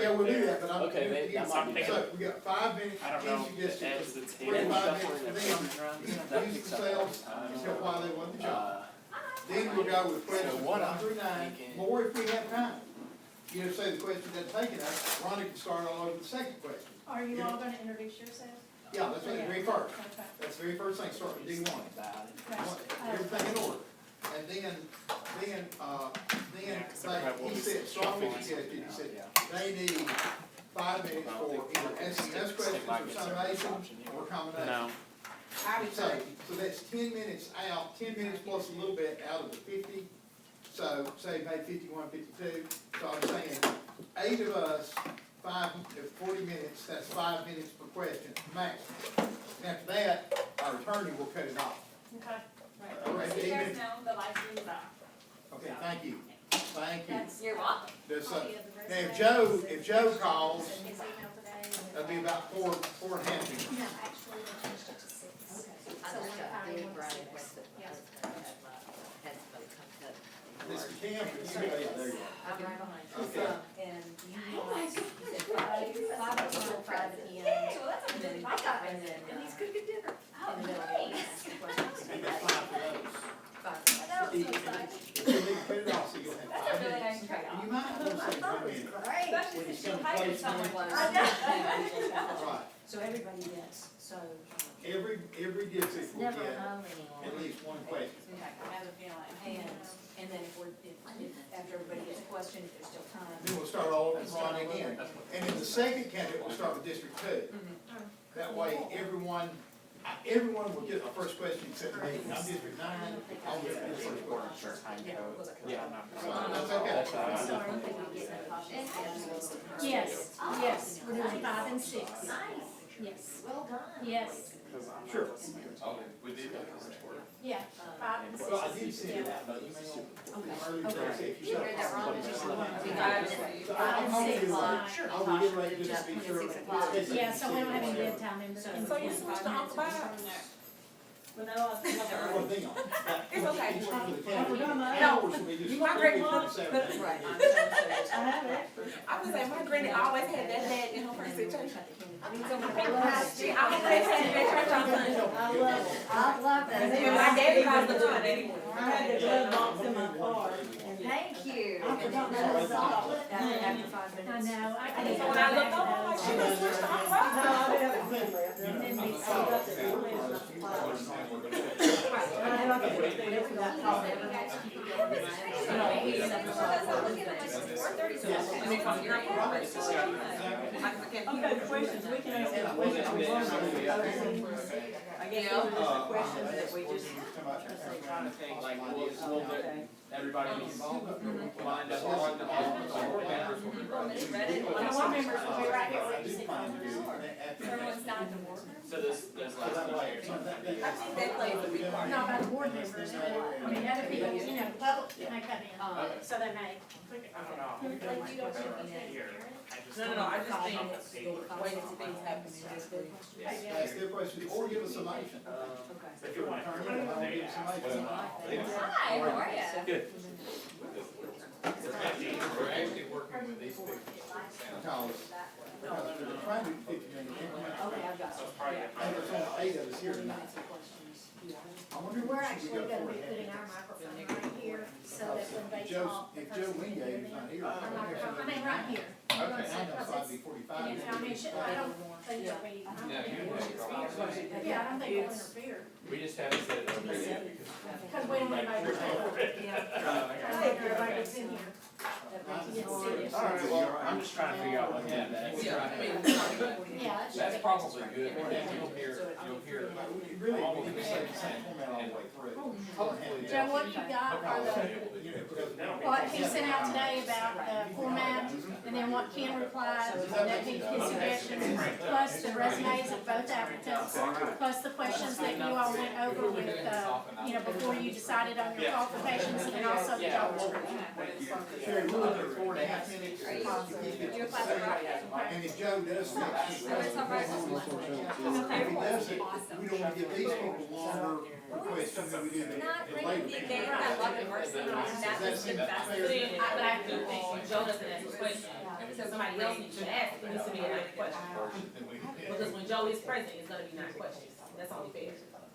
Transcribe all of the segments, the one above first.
Yeah, we'll do that, but I'm. Okay, maybe that might be. So, we got 5 minutes, I don't know. each suggestion, As the 45 minutes for them, that introduce picks up themselves, all the and time. tell why they want the job. Then we'll go with questions what 1 I'm through 9, thinking- more if we have time. You know, say the question that's taken us, Ronnie can start all over the second question. Are you all gonna introduce yourselves? Yeah, that's what the very first, Okay. that's the very first thing, start with D1. Okay. Everything in order. And then, like he said, strongly suggested, he said, they need 5 minutes for either asking us questions or summation or combination. No. So that's 10 minutes out, 10 minutes plus a little bit out of the 50. So say maybe 51, 52. So I'm saying 8 of us, 40 minutes, that's 5 minutes per question, maximum. And after that, our attorney will cut it off. Okay. Right. You guys know the live stream is off. Okay, thank you. Thank you. You're welcome. There's, Copy now of the if Joe calls, His email today. that'll be about 4.5 minutes. No, actually, they changed it to 6. So one time, one to 6. Yeah. Mr. Camp, yeah, there you go. I'm right behind you. Okay. And you want, you said 5 o'clock, 5 p.m. Well, that's a And good then, backup. and then, And he's cooking dinner. Oh, and then nice. ask the questions. And that's 5 for those. 5. That was so exciting. If you leave, put it off so you'll have That's 5 a really minutes. nice trade-off. You might want to say 1 minute. Especially When if it's she'll gonna hire place someone. one. I know. Right. So everybody gets, so, Every district will never get know anymore. at least 1 question. Okay, I have a feeling. And then if after everybody gets a question, if there's still time. Then we'll start all over with Ron again. And in the second candidate, we'll start with District 2. That way, everyone will get a first question except me. I'm District 9, I'll get the first question. Yeah. That's okay. Sorry. One thing we get in copies. Yes, yes, we're doing 5 and 6. Nice. Yes, Well done. yes, Sure. We did that. yeah, 5 and 6. Well, I did send it out, but email earlier today, if you You read that wrong. I'll call you later. Sure. I'll reiterate just to be sure. Yeah, so we don't have any bedtime in between. So you're supposed to talk about Well, no, I think One thing on. It's okay. Hours will be just. My great mom- Saturday. Right. I have it. I was like, my granny always had that bag in her first situation. I So my paper house, she always had that church on Sunday. love it. I love that. And my daddy calls the one anymore. I had the glove box in my car. Thank you. I forgot that was all. after 5 I minutes. know, I And can. so when I looked over, I'm like, she was switched on. And then we got the Okay, the questions, we can answer the questions we want to. I guess those are just the questions that we just. Trying to think like a little bit, everybody's lined up on the board members will be running. Board members will be right here with you. Everyone's down to work. So this last one here. I think that plays a big part. Not by the board members, but, I mean, other people, you know, the public may come in, so they may. I don't know. Like, you don't have anything Here. here. No, I just think it's the way that things happen in this group. Ask their questions or give us summation. If you're an attorney, I'll give you summation. Hi, how are you? Good. We're actually working with these people. Because they're trying to do 50 minute increments. Okay, I've got some. And there's only 8 of us here tonight. I wonder if We're we actually should go gonna for be it. putting our microphone right here, so that when they If talk, the Joe person can hear Wingate is them. not here. Our microphone, I mean, right here. Okay, I know, so I'd be 45 And I mean, should, I don't think that we, I don't Yeah, think you we'll would. interfere. Yeah, I don't think we'll interfere, We just haven't said it over yet because we don't want anybody to. I think everybody gets in here. Alright, well, I'm just trying to figure out what that is. Yeah, I mean, Yeah, that should That's be. probably good, and then you'll hear We really, we need to say the same format all the way through. Hopefully. Joe, what you got are the, what he sent out today about the format, and then what Ken replied, that he, his suggestions, plus the resumes of both applicants, plus the questions that you all went over with, you know, before you decided on your qualifications, and also the job description. Sherry, we'll look at 4.5 minutes. You apply for right? And if Joe does next, So it's all right. if he does it, we don't want to give these people longer questions than we do the Not the really later big people. game, I love it personally, and that was invested in people. Joe doesn't ask a question, and So somebody else needs to ask, it needs to be a 9 question. Because when Joe is present, it's gonna be 9 questions, that's only fair.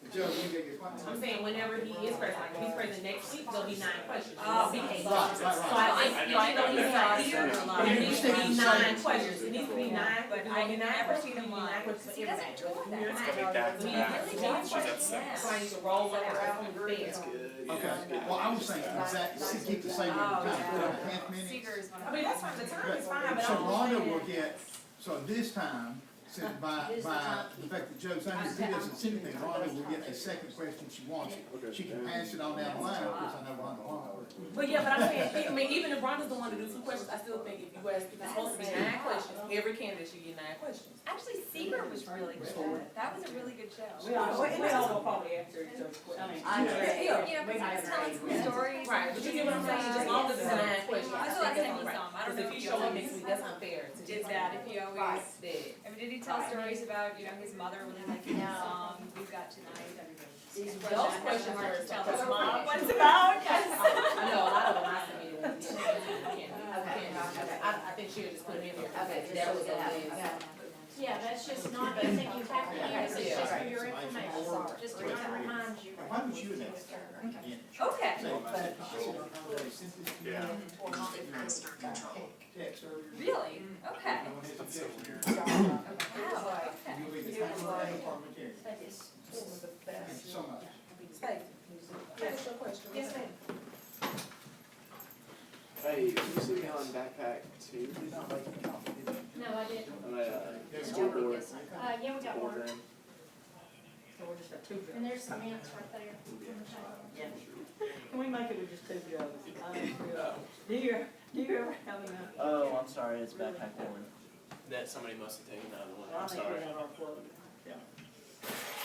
Joe, you get your question? I'm saying whenever he is present, like if he's present next week, there'll be 9 questions. Oh, Right, okay. So right, I think, even though he's not here, there needs to be 9 Yeah. questions, it needs to be 9, but I can 9 questions, it needs to be 9 questions for He doesn't everybody. enjoy that. It's gonna be back to back. Somebody needs to roll over out and fair. Okay, well, I was thinking exactly, keep the same amount of time, 4.5 minutes. Seeger is one I of mean, that's fine, the time is fine, but So I'm Rhonda just will saying. get, so this time, since by the fact that Joe's not here, if he doesn't see anything, Rhonda will get a second question she wants. She can pass it on down the line, because I know Rhonda won't. But yeah, but I'm saying, I mean, even if Rhonda's the one to do 2 questions, I still think if you ask, if it's supposed to be 9 questions, every candidate should get 9 questions. Actually, Seeger was really good. That was a really good show. We all will probably answer each other's questions. I mean, Yeah, you know, because he was telling some stories. Right, but you get what I'm saying, just as long as it's 9 questions. I feel like think sending that's some. I right. don't Because know if if you he show up always next week, that's unfair to did that, if he always, dead. I mean, did he tell stories about, you know, his mother really liking the song, We've Got Tonight? Those questions are Tell tough. us what's about, yes. I know a lot of them I submitted. I think she'll just put them in here. That was Yeah, that's just not, I think you have to use it just for your information, just to kind of remind you. Why don't you next? Okay. Yeah. Text her. Really? Okay. No one has objections. Wow, okay. You'll be the time parliamentarian. That is the Thank you so much. That's your question. Yes, ma'am. Hey, you see me on backpack 2? No, I didn't. On a school board Yeah, we got one, program. So we're just got 2 and Joes. there's some ants right there. on the table. Yeah. Can we make it with just 2 Joes? Do you ever have enough? Oh, I'm sorry, it's backpack 1. That somebody must have taken another one, I I'm think sorry. we have our float.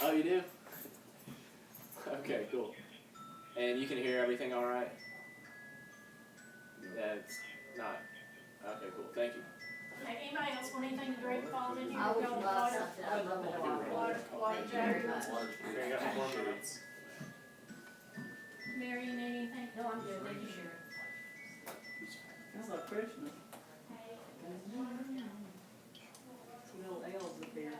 Oh, you do? Okay, cool. And you can hear everything all right? That's not, okay, cool, thank you. Hey, anybody else want anything to drink while I'm in here? I would Y'all love water? something, I'd love water. Water, Thank you very much. Okay, I got 4 minutes. Mary, you need anything? No, I'm good, thank you, Sharon. Sounds like Christmas. Little elves up there.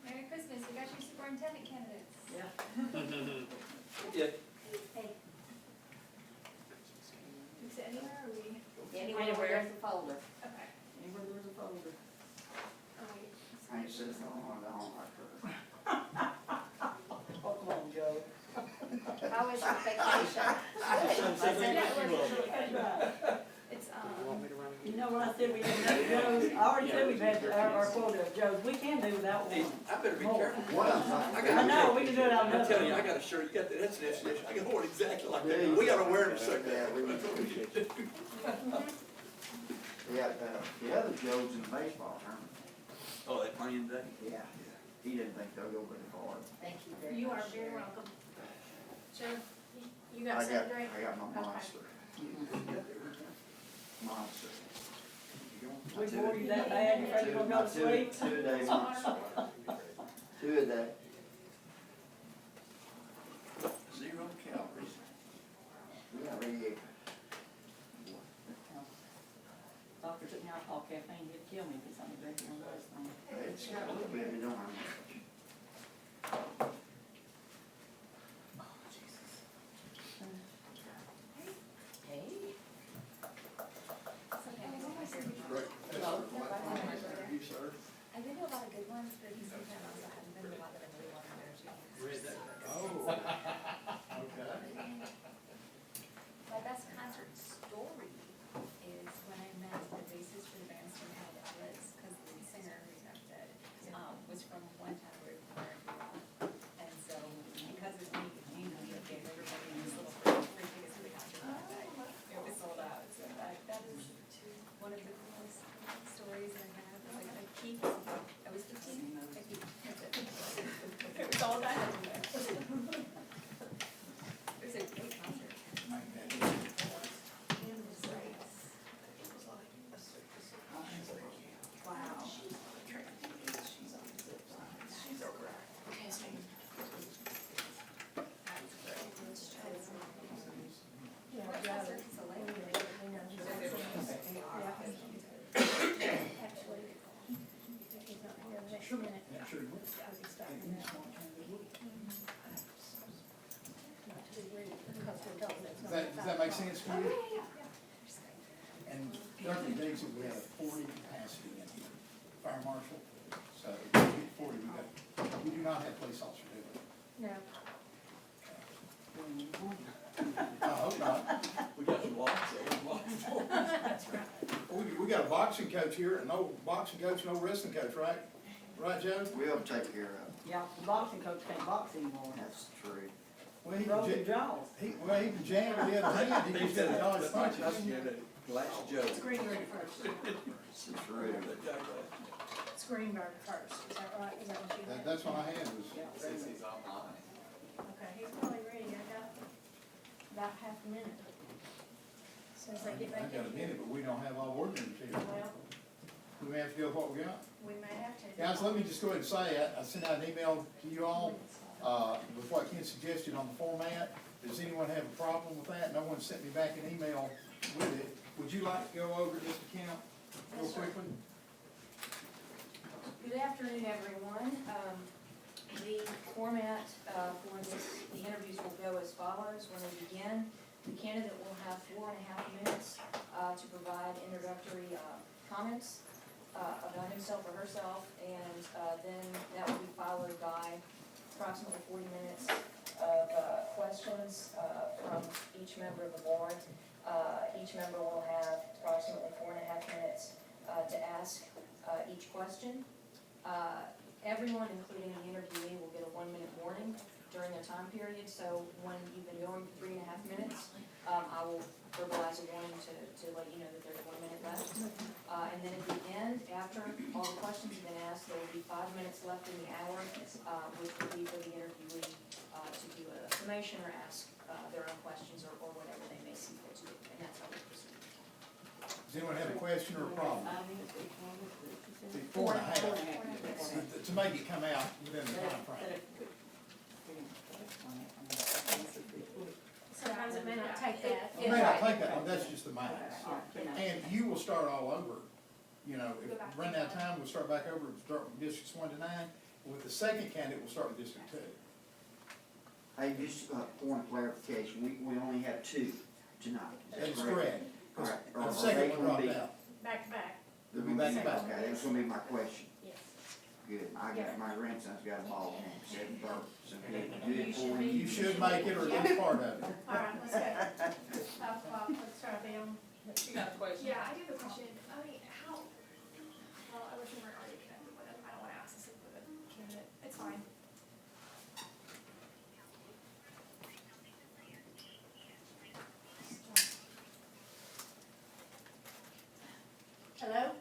Merry Christmas, we got your superintendent candidates. Yeah. Yeah. Is it anywhere, or we? Anywhere where there's a folder. Okay. Anywhere there's a folder. Oh, wait. I ain't sitting on the home like Oh, come on, Joe. How was your vacation? It's, You know what I said, we had enough Joes, I already said we've had our quota of Joes, we can do without one. I better be More. careful. What? I know, we can do it out of I another. tell you, I got a shirt, you got that, that's an definition, I got one exactly like that, we gotta wear them so bad. Yeah, the other Joe's in the baseball tournament. Oh, they playing today? Yeah. He didn't think they'll go very far. Thank you very much. You are very welcome. Joe, you I got something to drink? I got my Okay. monster. Monster. We bore you that bad, you're ready to go to sleep? 2 a day monster. 2 a day. 0 calories. Yeah, really. Doctor took me alcohol caffeine, he'd kill me if it's on the back of your last thing. It's got a little bit, it don't have much. Hey. You, sir? I've been to a lot of good ones, but he's sometimes also haven't been to a lot that I really want to go to. Oh. Okay. My best concert story is when I met the bassist for the band Stonehenge Atlas, because the singer who's now dead, was from one sense to you? And Dr. Dixie, we have 40 capacity in here, fire marshal, so if we get 40, we do not have police officer, do we? No. I hope not. We got some locks, so That's right. We got a boxing coach here, an old boxing coach, an old wrestling coach, right? Right, Joe? We'll take care of it. Yeah, the boxing coach can't box anymore. That's true. Well, he Broke can, the jaws. he can jam with the other hand, he just got a dodge punches. Last joke. It's Greenberg first. It's true. It's Greenberg first, is that right? Is that what you had? That's what I had was, Since he's online. Okay, he's probably ready, I got about half a minute. As soon as they get I back got a in here. minute, but we don't have all board members here. Well, We may have to go with what we got. we may have to. Guys, let me just go ahead and say, I sent out an email to you all, with what Ken suggested on the format. Does anyone have a problem with that? No one sent me back an email with it. Would you like to go over this account real Yes, sir. quickly? Good afternoon, everyone. The format for the interviews will go as follows. When they begin, the candidate will have 4.5 minutes to provide introductory comments about himself or herself, and then that will be followed by approximately 40 minutes of questions from each member of the board. Each member will have approximately 4.5 minutes to ask each question. Everyone, including the interviewee, will get a 1-minute warning during their time period, so when you've been going for 3.5 minutes, I will verbalize a warning to let you know that there's 1 minute left. And then at the end, after all the questions have been asked, there will be 5 minutes left in the hour, which will be for the interviewee to do a summation or ask their own questions or whatever they may see fit to do, and that's how we proceed. Does anyone have a question or a problem? 5 minutes each one. The 4.5, to make it come out within the time frame. Sometimes it may not take that. It may not take that long, that's just the max. And you will start all over, you know, if run out of time, we'll start back over, start with districts 1 to 9. With the second candidate, we'll start with district 2. Hey, just a point of clarification, we only have 2 tonight. That is correct. All right. The Are second they one gonna dropped be- out. Back to back, They're gonna be, Back to back. okay, that's gonna be my question. yes. Good, my grandson's got a ball game, 7:30, so good for You you. should make it or at least part of it. All right, let's go. 5 o'clock, let's try them. She got a question. Yeah, I do have a question. I mean, how, well, I wish we weren't already connected with him. I don't wanna ask this of the candidate. It's fine. Hello?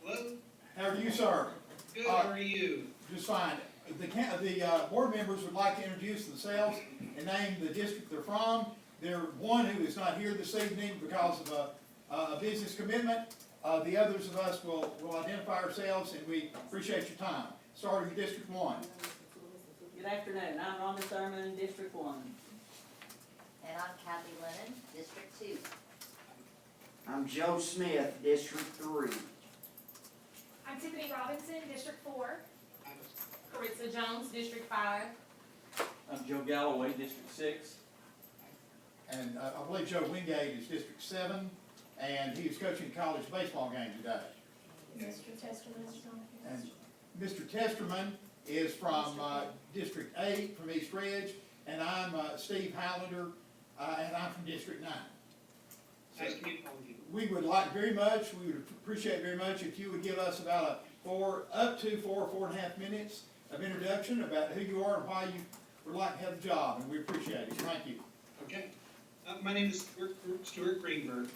Hello, How are you, sir? good, how are you? Just fine. The board members would like to introduce themselves and name the district they're from. There one who is not here this evening because of a business commitment. The others of us will identify ourselves, and we appreciate your time. Starting with District 1. Good afternoon, I'm Rhonda Thurman, District 1. And I'm Kathy Lennon, District 2. I'm Joe Smith, District 3. I'm Tiffany Robinson, District 4. Carissa Jones, District 5. I'm Joe Galloway, District 6. And I believe Joe Wingate is District 7, and he is coaching a college baseball game today. Mr. Testerman is on here. And Mr. Testerman is from District 8, from East Ridge, and I'm Steve Highlander, and I'm from District 9. Nice to meet all of you. We would like very much, we would appreciate very much if you would give us about up to 4 or 4.5 minutes of introduction about who you are and why you would like to have the job, and we appreciate it. Thank you. Okay. My name is Stuart Greenberg.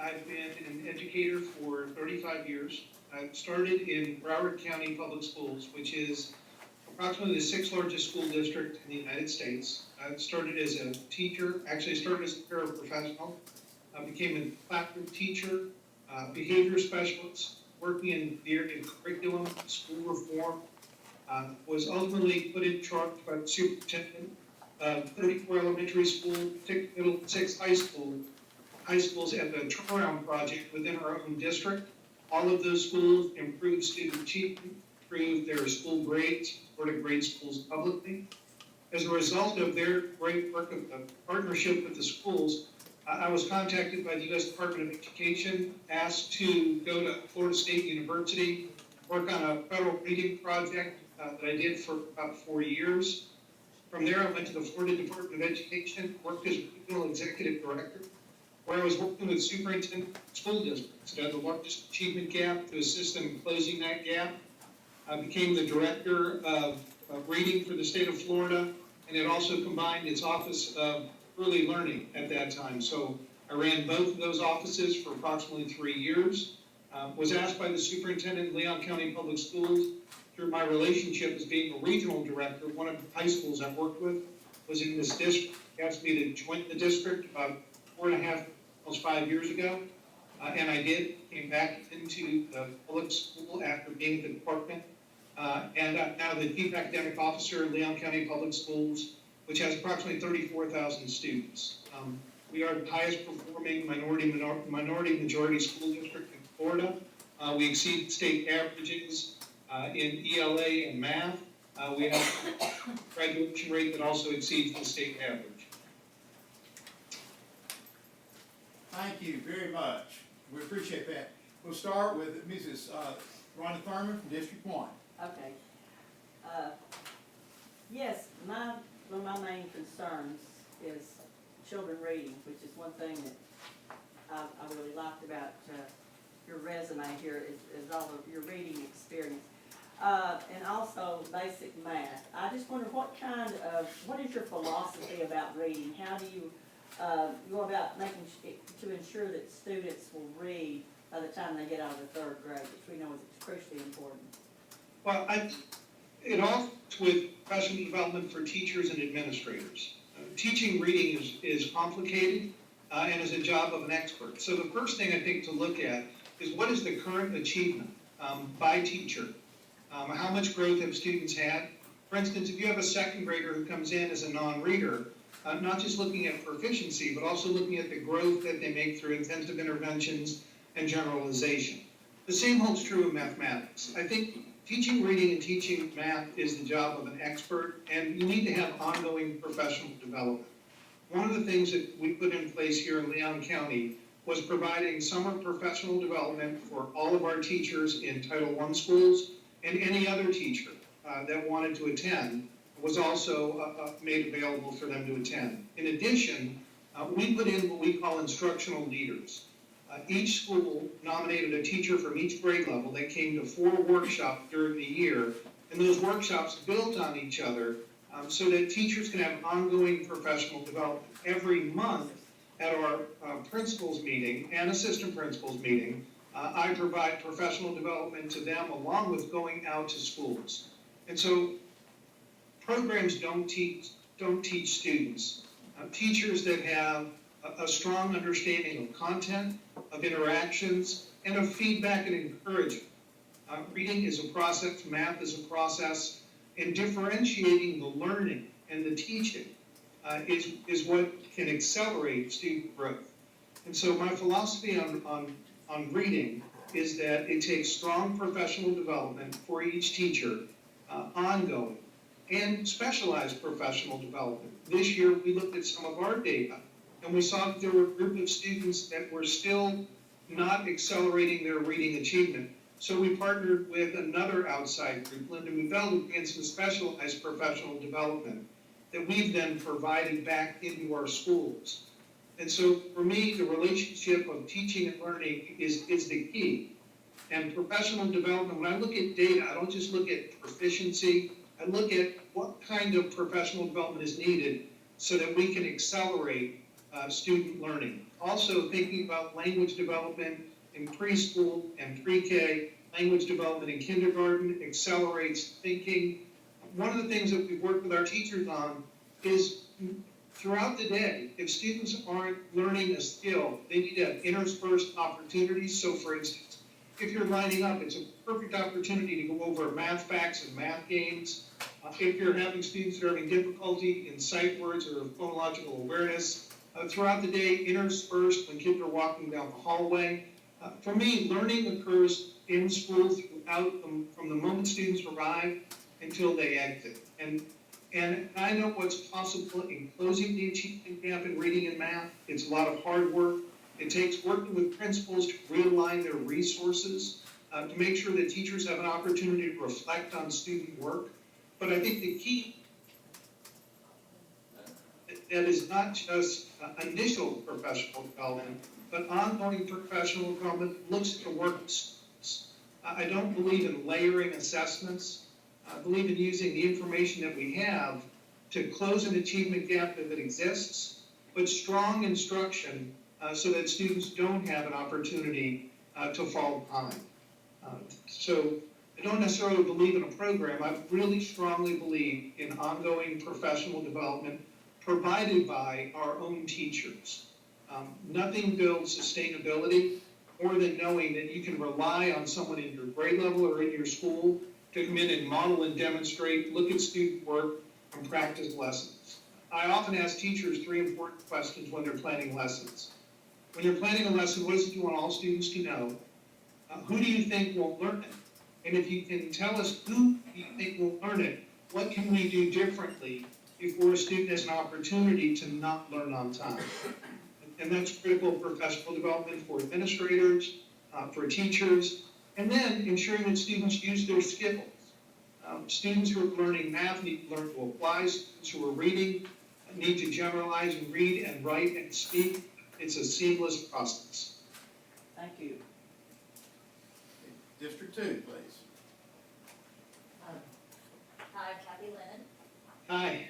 I've been an educator for 35 years. I started in Broward County Public Schools, which is approximately the 6th largest school district in the United States. I started as a teacher, actually started as a paraprofessional. I became a classroom teacher, behavior specialist, working in the area of curriculum, school reform. Was ultimately put in charge by the superintendent of 34 elementary school, 6 middle, 6 high schools at the Turnaround project within our own district. All of those schools improved student achievement, improved their school grades, supported grade schools publicly. As a result of their great work of the partnership with the schools, I was contacted by the U.S. Department of Education, asked to go to Florida State University, work on a federal reading project that I did for about 4 years. From there, I went to the Florida Department of Education, worked as regional executive director, where I was working with superintendent school districts that had the largest achievement gap to assist them in closing that gap. I became the director of reading for the state of Florida, and it also combined its Office of Early Learning at that time. So I ran both of those offices for approximately 3 years. Was asked by the superintendent of Leon County Public Schools, through my relationship as being a regional director, one of the high schools I worked with was in this district. He asked me to join the district about 4.5, almost 5 years ago. And I did, came back into the public school after being at the department. And I'm now the Chief Academic Officer of Leon County Public Schools, which has approximately 34,000 students. We are the highest performing minority majority school district in Florida. We exceed state averages in ELA and math. We have a graduation rate that also exceeds the state average. Thank you very much. We appreciate that. We'll start with Mrs. Rhonda Thurman from District 1. Okay. Yes, one of my main concerns is children reading, which is one thing that I really liked about your resume here is all of your reading experience. And also basic math. I just wonder what is your philosophy about reading? How do you go about making to ensure that students will read by the time they get out of the 3rd grade, which we know is crucially important? Well, it all starts with professional development for teachers and administrators. Teaching reading is complicated and is a job of an expert. So the first thing I think to look at is what is the current achievement by teacher? How much growth have students had? For instance, if you have a 2nd grader who comes in as a non-reader, not just looking at proficiency, but also looking at the growth that they make through intensive interventions and generalization. The same holds true of mathematics. I think teaching reading and teaching math is the job of an expert, and you need to have ongoing professional development. One of the things that we put in place here in Leon County was providing summer professional development for all of our teachers in Title I schools, and any other teacher that wanted to attend was also made available for them to attend. In addition, we put in what we call instructional leaders. Each school nominated a teacher from each grade level that came to 4 workshops during the year, and those workshops built on each other so that teachers can have ongoing professional development. Every month at our principals meeting and assistant principals meeting, I provide professional development to them along with going out to schools. And so programs don't teach students. Teachers that have a strong understanding of content, of interactions, and of feedback and encouragement. Reading is a process, math is a process, and differentiating the learning and the teaching is what can accelerate student growth. And so my philosophy on reading is that it takes strong professional development for each teacher, ongoing, and specialized professional development. This year, we looked at some of our data, and we saw that there were a group of students that were still not accelerating their reading achievement. So we partnered with another outside group, Linda Muveld, and some specialized professional development that we've then provided back into our schools. And so for me, the relationship of teaching and learning is the key. And professional development, when I look at data, I don't just look at proficiency, I look at what kind of professional development is needed so that we can accelerate student learning. Also thinking about language development in preschool and pre-K, language development in kindergarten accelerates thinking. One of the things that we've worked with our teachers on is throughout the day, if students aren't learning a skill, they need to have interspersed opportunities. So for instance, if you're lining up, it's a perfect opportunity to go over math facts and math games. If you're having students that are having difficulty in sight words or phonological awareness, throughout the day, interspersed when kids are walking down the hallway. For me, learning occurs in school throughout from the moment students arrive until they exit. And And I know what's possible in closing the achievement gap in reading and math. It's a lot of hard work. It takes working with principals to realign their resources, to make sure that teachers have an opportunity to reflect on student work. But I think the key that is not just initial professional development, but ongoing professional development looks at the work of students. I don't believe in layering assessments. I believe in using the information that we have to close an achievement gap if it exists, but strong instruction so that students don't have an opportunity to fall behind. So I don't necessarily believe in a program. I really strongly believe in ongoing professional development provided by our own teachers. Nothing builds sustainability more than knowing that you can rely on someone in your grade level or in your school to come in and model and demonstrate, look at student work, and practice lessons. I often ask teachers 3 important questions when they're planning lessons. When you're planning a lesson, what is it you want all students to know? Who do you think will learn it? And if you can tell us who you think will learn it, what can we do differently before a student has an opportunity to not learn on time? And that's critical professional development for administrators, for teachers, and then ensuring that students use their skills. Students who are learning math need to learn to apply. Students who are reading need to generalize and read and write and speak. It's a seamless process. Thank you. District 2, please. Hi, Kathy Lennon. Hi.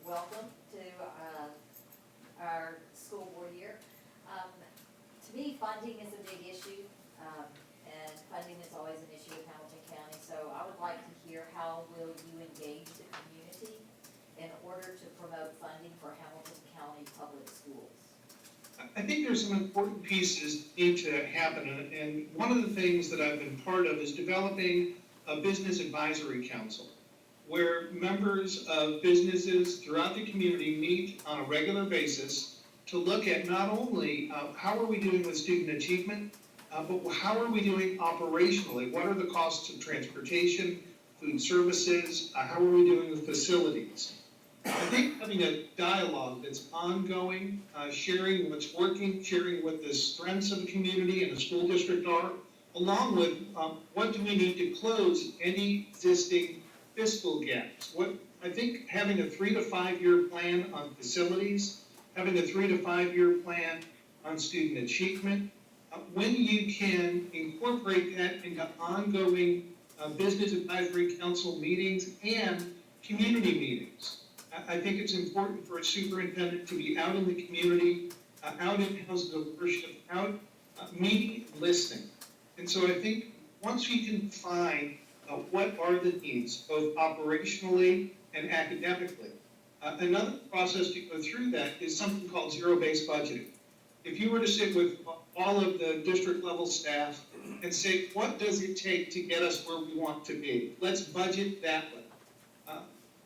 Welcome to our school board year. To me, funding is a big issue, and funding is always an issue in Hamilton County. So I would like to hear, how will you engage the community in order to promote funding for Hamilton County public schools? I think there's some important pieces that need to happen, and one of the things that I've been part of is developing a business advisory council, where members of businesses throughout the community meet on a regular basis to look at not only how are we doing with student achievement, but how are we doing operationally? What are the costs of transportation, food services? How are we doing with facilities? I think having a dialogue that's ongoing, sharing what's working, sharing what the strengths of the community and the school district are, along with what do we need to close any existing fiscal gaps. I think having a 3 to 5 year plan on facilities, having a 3 to 5 year plan on student achievement, when you can incorporate that into ongoing business advisory council meetings and community meetings. I think it's important for a superintendent to be out in the community, out in houses of worship, out meeting, listening. And so I think once we can find what are the needs, both operationally and academically, another process to go through that is something called zero-based budgeting. If you were to sit with all of the district level staff and say, what does it take to get us where we want to be? Let's budget that way.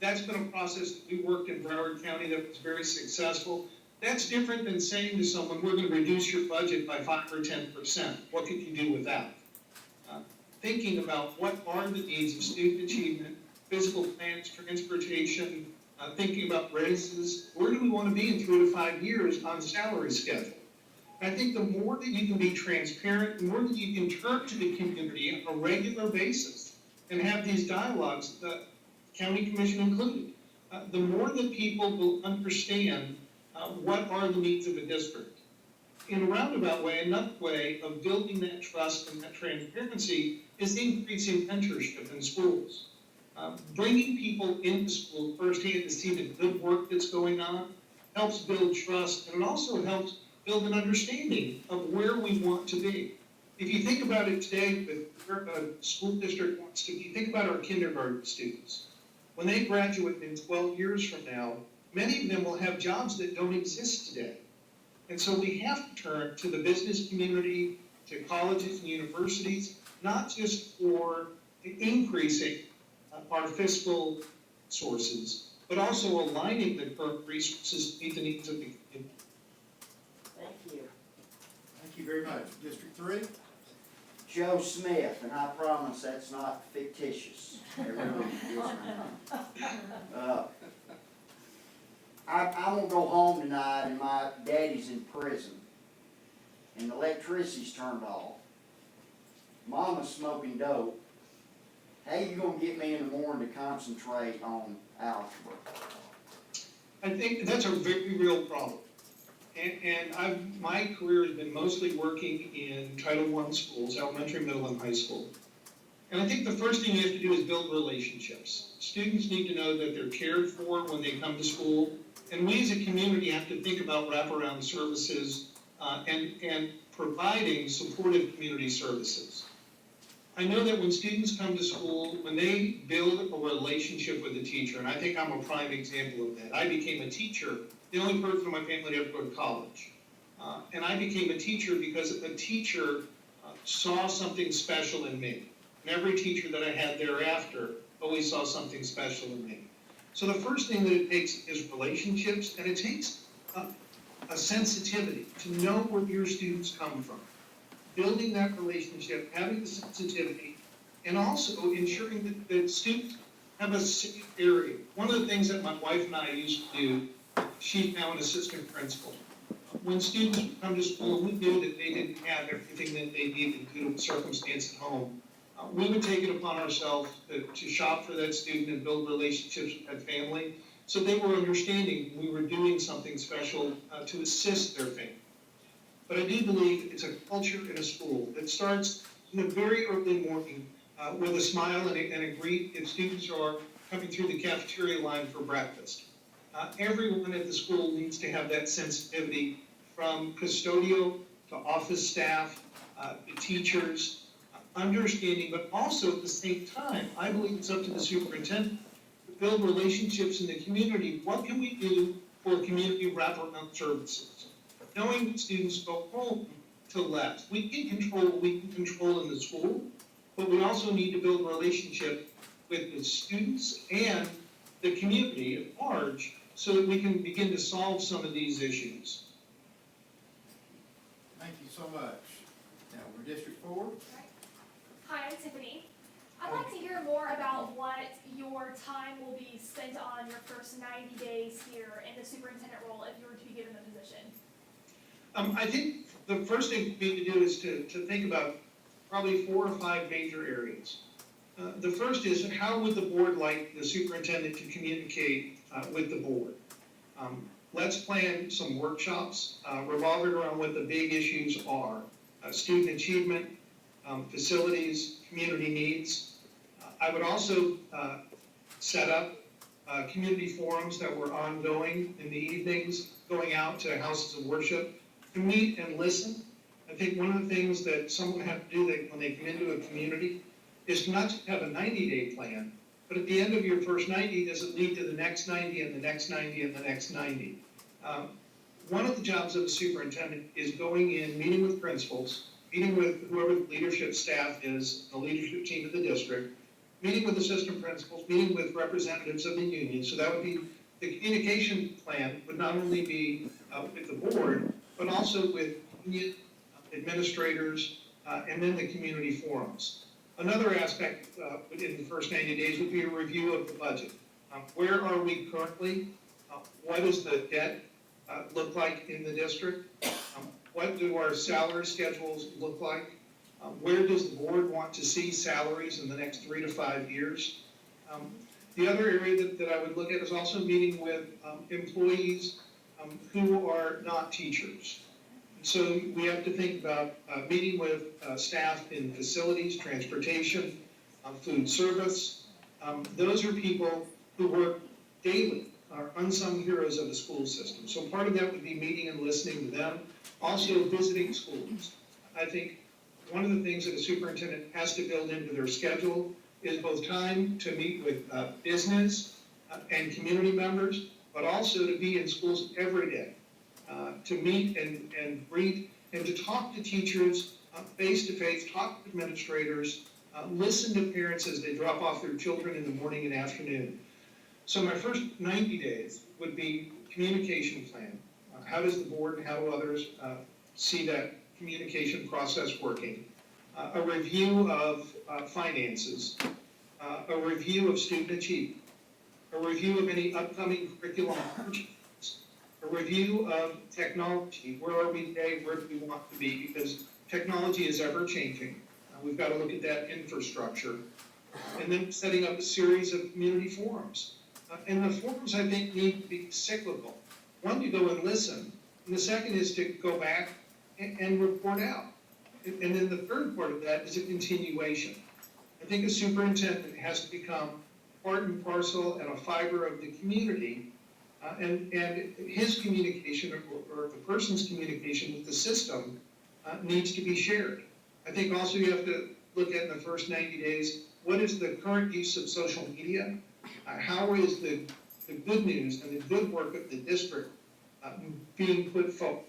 That's been a process that we worked in Broward County that was very successful. That's different than saying to someone, we're going to reduce your budget by 5 or 10%. What could you do with that? Thinking about what are the needs of student achievement, physical plans, transportation, thinking about raises, where do we want to be in 3 to 5 years on salary schedule? I think the more that you can be transparent, the more that you can turn to the community on a regular basis and have these dialogues, the county commission included, the more that people will understand what are the needs of a district. In a roundabout way, another way of building that trust and that transparency is increasing mentorship in schools. Bringing people into school firsthand to see the good work that's going on helps build trust, and it also helps build an understanding of where we want to be. If you think about it today, with where a school district wants to be, think about our kindergarten students. When they graduate in 12 years from now, many of them will have jobs that don't exist today. And so we have to turn to the business community, to colleges and universities, not just for increasing our fiscal sources, but also aligning the current resources to meet the needs of the community. Thank you. Thank you very much. District 3? Joe Smith, and I promise that's not fictitious. It really isn't. I'm gonna go home tonight and my daddy's in prison. And the electricity's turned off. Mama's smoking dope. How you gonna get me in the morning to concentrate on algebra? I think that's a very real problem. And my career has been mostly working in Title I schools, elementary, middle, and high school. And I think the first thing you have to do is build relationships. Students need to know that they're cared for when they come to school. And we as a community have to think about wraparound services and providing supportive community services. I know that when students come to school, when they build a relationship with a teacher, and I think I'm a prime example of that. I became a teacher, the only person in my family to ever go to college. And I became a teacher because a teacher saw something special in me. And every teacher that I had thereafter always saw something special in me. So the first thing that it takes is relationships, and it takes a sensitivity to know where your students come from. Building that relationship, having the sensitivity, and also ensuring that students have a safe area. One of the things that my wife and I used to do, she's now an assistant principal. When students would come to school, we knew that they didn't have everything that they needed due to the circumstance at home. We would take it upon ourselves to shop for that student and build relationships with that family, so they were understanding we were doing something special to assist their family. But I do believe it's a culture in a school that starts in the very early morning with a smile and a greet if students are coming through the cafeteria line for breakfast. Everyone at the school needs to have that sensitivity, from custodial to office staff, to teachers, understanding, but also at the same time, I believe it's up to the superintendent to build relationships in the community. What can we do for community wraparound services? Knowing that students go home to less. We can control what we can control in the school, but we also need to build a relationship with the students and the community at large so that we can begin to solve some of these issues. Thank you so much. Now, we're District 4. Hi, I'm Tiffany. I'd like to hear more about what your time will be spent on your first 90 days here in the superintendent role if you were to be given the position. I think the first thing we need to do is to think about probably 4 or 5 major areas. The first is, how would the board like the superintendent to communicate with the board? Let's plan some workshops revolving around what the big issues are. Student achievement, facilities, community needs. I would also set up community forums that were ongoing in the evenings, going out to houses of worship to meet and listen. I think one of the things that someone have to do when they come into a community is to not just have a 90-day plan, but at the end of your first 90, does it lead to the next 90 and the next 90 and the next 90? One of the jobs of a superintendent is going in, meeting with principals, meeting with whoever the leadership staff is, the leadership team of the district, meeting with assistant principals, meeting with representatives of the union. So that would be, the communication plan would not only be with the board, but also with union administrators and then the community forums. Another aspect within the first 90 days would be a review of the budget. Where are we currently? What does the debt look like in the district? What do our salary schedules look like? Where does the board want to see salaries in the next 3 to 5 years? The other area that I would look at is also meeting with employees who are not teachers. So we have to think about meeting with staff in facilities, transportation, food service. Those are people who work daily, are unsung heroes of the school system. So part of that would be meeting and listening to them. Also visiting schools. I think one of the things that a superintendent has to build into their schedule is both time to meet with business and community members, but also to be in schools every day, to meet and greet and to talk to teachers face-to-face, talk to administrators, listen to parents as they drop off their children in the morning and afternoon. So my first 90 days would be communication plan. How does the board and how do others see that communication process working? a review of finances, a review of student achievement, a review of any upcoming curriculum changes, a review of technology. Where are we today? Where do we want to be? Because technology is ever changing. We've got to look at that infrastructure. And then setting up a series of community forums. And the forums, I think, need to be cyclical. One, you go and listen, and the second is to go back and report out. And then the third part of that is a continuation. I think a superintendent has to become part and parcel and a fiber of the community, and his communication or the person's communication with the system needs to be shared. I think also you have to look at in the first 90 days, what is the current use of social media? How is the good news and the good work of the district being put forward?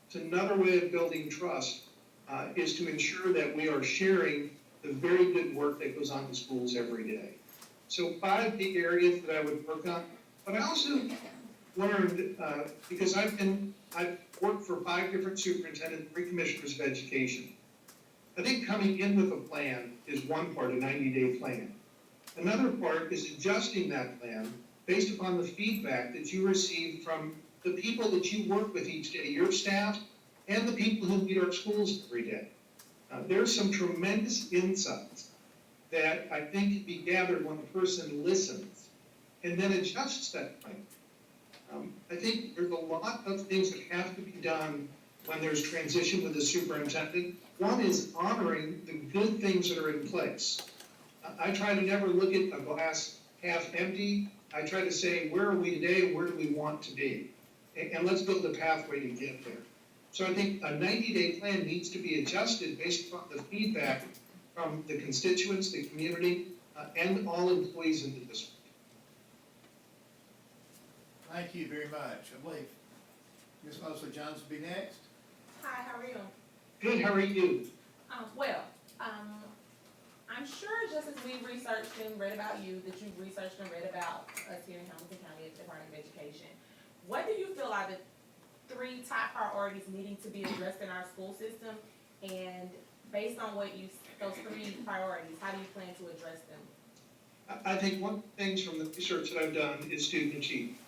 It's another way of building trust is to ensure that we are sharing the very good work that goes on in schools every day. So 5 big areas that I would work on, but I also learned, because I've worked for 5 different superintendents, 3 commissioners of education. I think coming in with a plan is one part, a 90-day plan. Another part is adjusting that plan based upon the feedback that you receive from the people that you work with each day, your staff, and the people who lead our schools every day. There's some tremendous insights that I think can be gathered when a person listens and then adjusts that plan. I think there's a lot of things that have to be done when there's transition with the superintendent. One is honoring the good things that are in place. I try to never look at a glass half empty. I try to say, where are we today and where do we want to be? And let's build a pathway to get there. So I think a 90-day plan needs to be adjusted based upon the feedback from the constituents, the community, and all employees in the district. Thank you very much. I believe Ms. Mosley Jones will be next. Hi, how are you? Good, how are you? I'm sure just as we researched and read about you, that you've researched and read about us here in Hamilton County Department of Education. What do you feel are the 3 top priorities needing to be addressed in our school system? And based on those 3 priorities, how do you plan to address them? I think one of the things from the research that I've done is student achievement.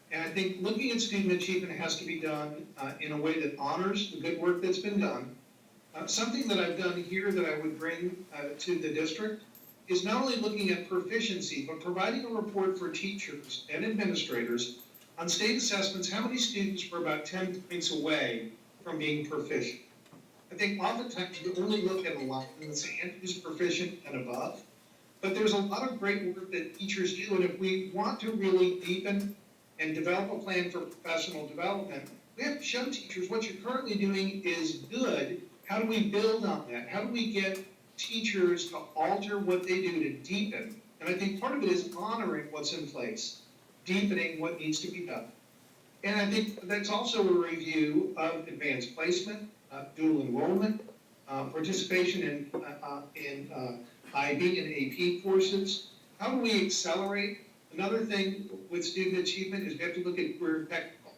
And I think looking at student achievement has to be done in a way that honors the good work that's been done. Something that I've done here that I would bring to the district is not only looking at proficiency, but providing a report for teachers and administrators on state assessments, how many students were about 10 points away from being proficient. I think oftentimes you only look at a line and say who's proficient and above, but there's a lot of great work that teachers do, and if we want to really deepen and develop a plan for professional development, we have to show teachers what you're currently doing is good. How do we build on that? How do we get teachers to alter what they do to deepen? And I think part of it is honoring what's in place, deepening what needs to be done. And I think that's also a review of advanced placement, dual enrollment, participation in IB and AP courses. How do we accelerate? Another thing with student achievement is we have to look at career technical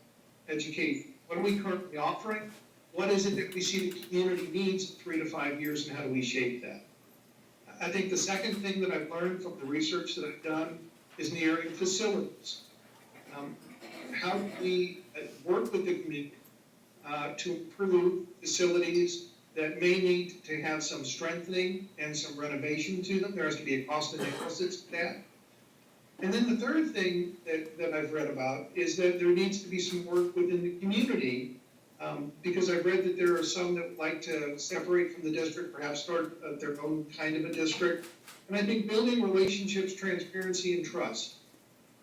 education. What are we currently offering? What is it that we see the community needs in 3 to 5 years, and how do we shape that? I think the second thing that I've learned from the research that I've done is in the area of facilities. How do we work with the community to improve facilities that may need to have some strengthening and some renovation to them? There has to be a cost analysis to that. And then the third thing that I've read about is that there needs to be some work within the community, because I've read that there are some that like to separate from the district, perhaps start their own kind of a district. And I think building relationships, transparency, and trust.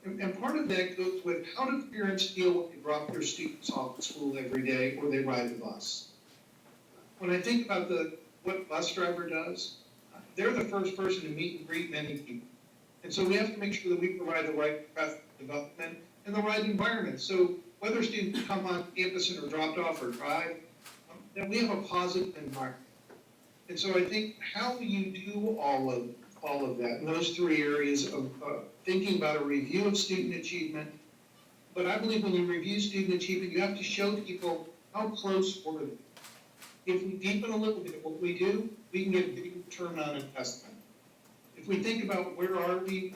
And part of that goes with how do parents feel when they drop their students off at school every day or they ride the bus? When I think about what a bus driver does, they're the first person to meet and greet many people. And so we have to make sure that we provide the right professional development and the right environment. So whether students come on campus and are dropped off or drive, that we have a positive environment. And so I think how you do all of that, in those 3 areas of thinking about a review of student achievement. But I believe when you review student achievement, you have to show people how close were they. if we deepen a little bit what we do, we can get a big return on investment. If we think about where are we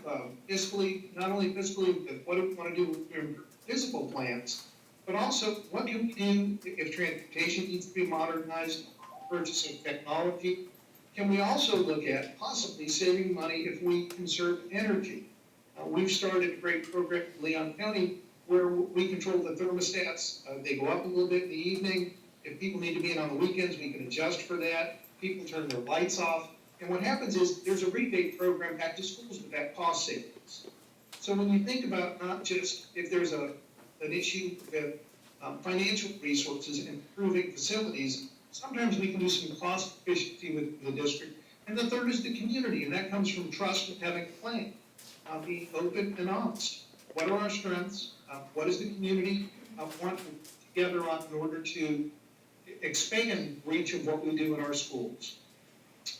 fiscally, not only fiscally, but what do we want to do with physical plans, but also what can we do if transportation needs to be modernized, purchasing technology? Can we also look at possibly saving money if we conserve energy? We've started a great program in Leon County where we control the thermostats. They go up a little bit in the evening. If people need to be in on the weekends, we can adjust for that. People turn their lights off. And what happens is there's a rebate program back to schools with that cost savings. So when you think about not just if there's an issue with financial resources and improving facilities, sometimes we can do some cost efficiency with the district. And the third is the community, and that comes from trust and having a plan, being open and honest. What are our strengths? What is the community want together on in order to expand reach of what we do in our schools?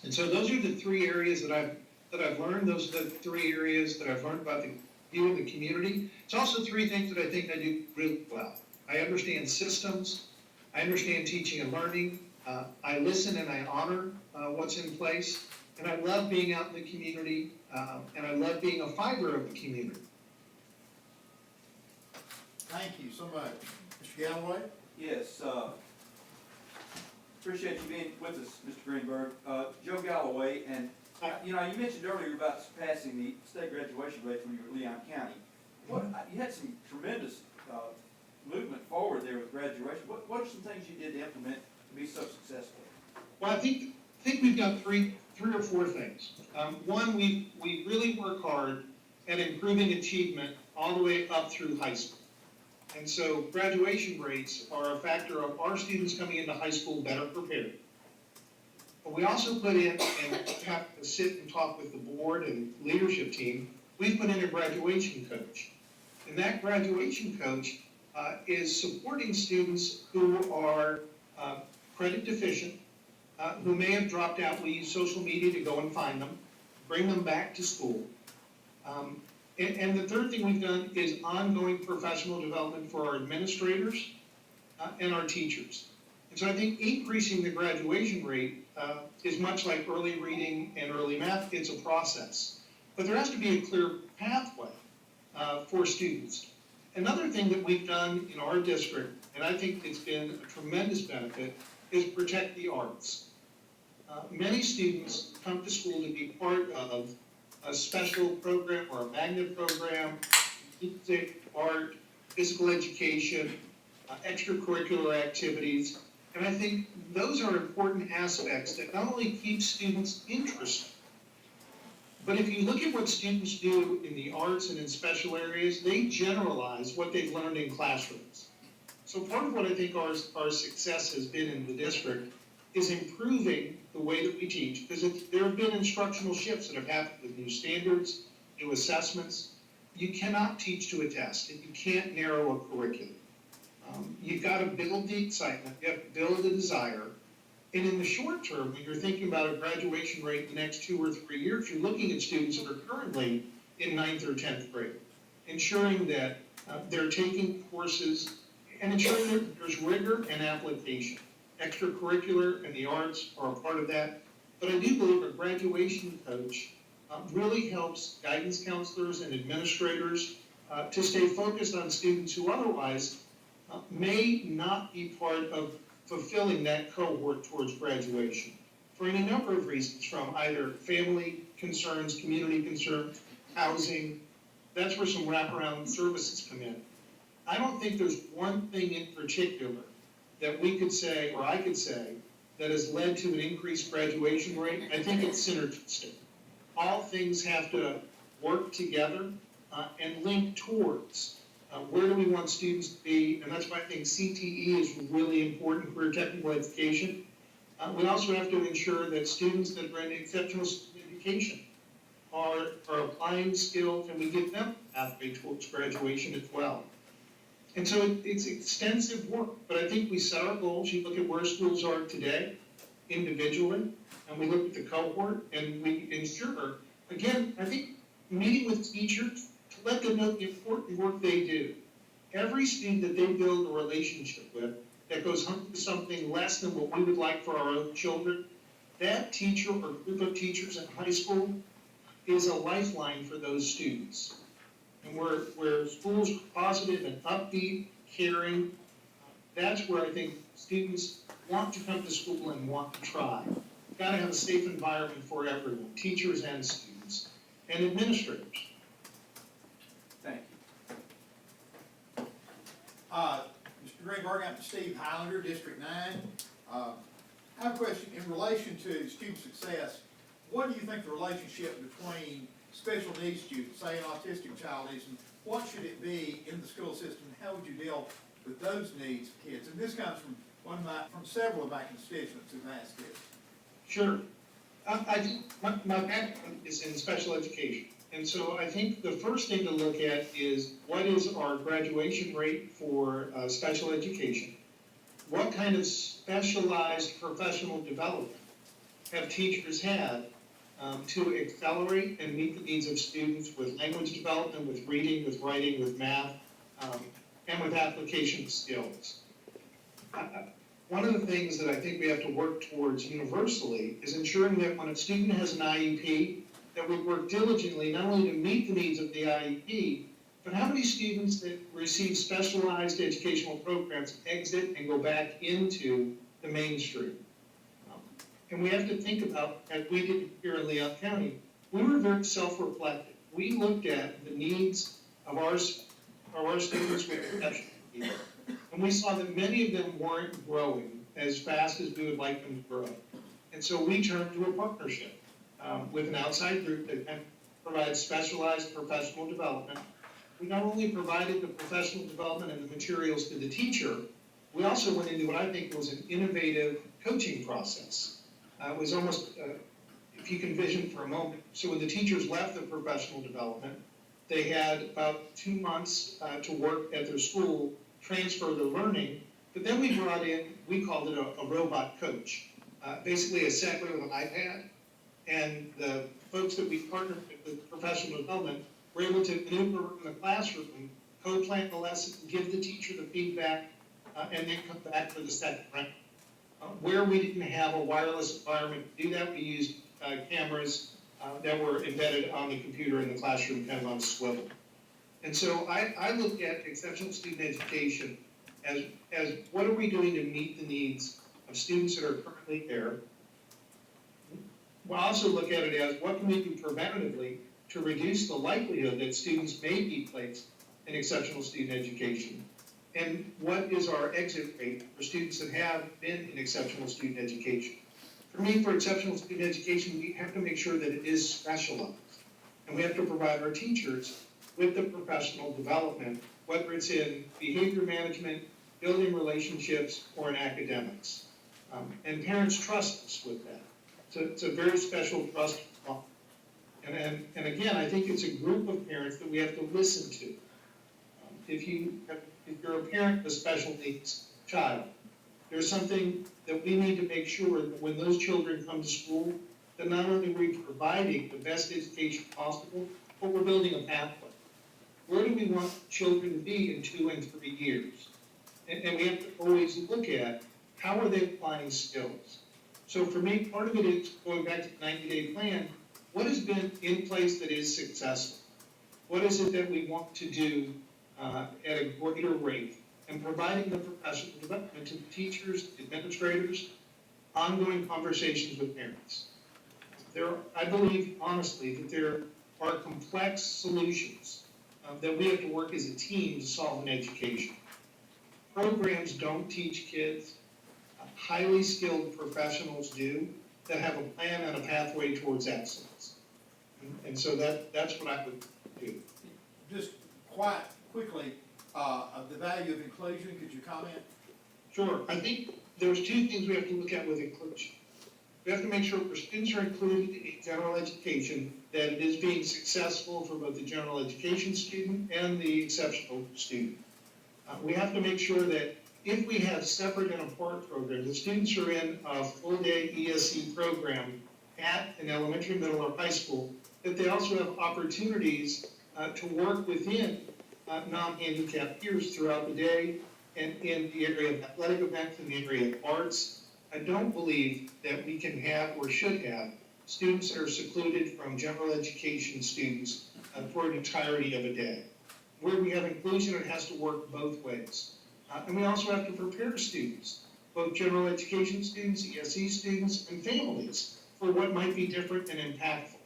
And so those are the three areas that I've learned. Those are the three areas that I've learned about the view of the community. It's also three things that I think I do really well. I understand systems. I understand teaching and learning. I listen and I honor what's in place. And I love being out in the community, and I love being a fiber of the community. Thank you so much. Mr. Galloway? Yes, appreciate you being with us, Mr. Greenberg. Joe Galloway, and, you know, you mentioned earlier about surpassing the state graduation rate when you were at Leon County. You had some tremendous movement forward there with graduation. What are some things you did to implement to be so successful? Well, I think we've got three or four things. One, we really work hard at improving achievement all the way up through high school. And so graduation rates are a factor of our students coming into high school better prepared. But we also put in, and have to sit and talk with the board and leadership team, we've put in a graduation coach. And that graduation coach is supporting students who are credit deficient, who may have dropped out. We use social media to go and find them, bring them back to school. And the third thing we've done is ongoing professional development for our administrators and our teachers. And so I think increasing the graduation rate is much like early reading and early math. It's a process. But there has to be a clear pathway for students. Another thing that we've done in our district, and I think it's been a tremendous benefit, is protect the arts. Many students come to school to be part of a special program or a magnet program, music, art, physical education, extracurricular activities. And I think those are important aspects that not only keep students interested, but if you look at what students do in the arts and in special areas, they generalize what they've learned in classrooms. So part of what I think our success has been in the district is improving the way that we teach, because there have been instructional shifts that have happened with new standards, new assessments. You cannot teach to a test, and you can't narrow a curriculum. You've got to build the excitement, you have to build the desire, and in the short term, when you're thinking about a graduation rate in the next 2 or 3 years, you're looking at students that are currently in 9th or 10th grade, ensuring that they're taking courses and ensuring that there's rigor and application. Extracurricular and the arts are a part of that. But I do believe a graduation coach really helps guidance counselors and administrators to stay focused on students who otherwise may not be part of fulfilling that cohort towards graduation for any number of reasons, from either family concerns, community concerns, housing. That's where some wraparound services come in. I don't think there's one thing in particular that we could say, or I could say, that has led to an increased graduation rate. I think it's synergistic. All things have to work together and link towards where do we want students to be, and that's why I think CTE is really important for technical education. We also have to ensure that students that are in exceptional education are applying skills, and we give them a pathway towards graduation as well. And so it's extensive work, but I think we set our goals. You look at where schools are today, individually, and we look at the cohort, and we ensure, again, I think meeting with teachers to let them know the important work they do. Every student that they build a relationship with that goes home to something less than what we would like for our own children, that teacher or group of teachers in high school is a lifeline for those students. And where schools are positive and upbeat, caring, that's where I think students want to come to school and want to try. Gotta have a safe environment for everyone, teachers and students, and administrators. Thank you. Mr. Greenberg, I'm Steve Highlander, District 9. I have a question in relation to student success. What do you think the relationship between special needs students, say an autistic child is, and what should it be in the school system? How would you deal with those needs of kids? And this comes from from several of my constituents who've asked this. Sure. My background is in special education. And so I think the first thing to look at is what is our graduation rate for special education? What kind of specialized professional development have teachers had to accelerate and meet the needs of students with language development, with reading, with writing, with math, and with application skills? One of the things that I think we have to work towards universally is ensuring that when a student has an IEP, that we work diligently not only to meet the needs of the IEP, but how many students that receive specialized educational programs exit and go back into the mainstream? And we have to think about, as we did here in Leon County, we were very self-reflective. We looked at the needs of our students with exceptional needs. And we saw that many of them weren't growing as fast as we would like them to grow. And so we turned to a partnership with an outside group that provides specialized professional development. We not only provided the professional development and the materials to the teacher, we also went into what I think was an innovative coaching process. It was almost, if you can vision for a moment, so when the teachers left the professional development, they had about 2 months to work at their school, transfer their learning, but then we brought in, we called it a robot coach, basically a secretary with an iPad, and the folks that we partnered with professional development were able to maneuver in the classroom, co-plan the lesson, give the teacher the feedback, and then come back for the second round. Where we didn't have a wireless environment to do that, we used cameras that were embedded on the computer in the classroom, kind of on a swivel. And so I look at exceptional student education as what are we doing to meet the needs of students that are currently there. We'll also look at it as what can we do preventatively to reduce the likelihood that students may be placed in exceptional student education. And what is our exit rate for students that have been in exceptional student education? For me, for exceptional student education, we have to make sure that it is specialized. And we have to provide our teachers with the professional development, whether it's in behavior management, building relationships, or in academics. And parents trust us with that. So it's a very special trust. And again, I think it's a group of parents that we have to listen to. If you're a parent of a special needs child, there's something that we need to make sure that when those children come to school, that not only are we providing the best education possible, but we're building a pathway. Where do we want children to be in 2 and 3 years? And we have to always look at how are they applying skills. So for me, part of it is going back to the 90-day plan. What has been in place that is successful? What is it that we want to do at a greater rate? And providing the professional development to teachers, administrators, ongoing conversations with parents. I believe, honestly, that there are complex solutions that we have to work as a team to solve in education. Programs don't teach kids. Highly skilled professionals do that have a plan and a pathway towards excellence. And so that's what I would do. Just quite quickly, of the value of inclusion, could you comment? Sure. I think there's 2 things we have to look at with inclusion. We have to make sure our students are included in general education, that it is being successful for both the general education student and the exceptional student. We have to make sure that if we have separate and apart programs, the students are in a full-day ESE program at an elementary, middle, or high school, that they also have opportunities to work within non-handicapped peers throughout the day in the area of athletic events, in the area of arts. I don't believe that we can have or should have students that are secluded from general education students for an entirety of a day. Where we have inclusion, it has to work both ways. And we also have to prepare students, both general education students, ESE students, and families for what might be different and impactful.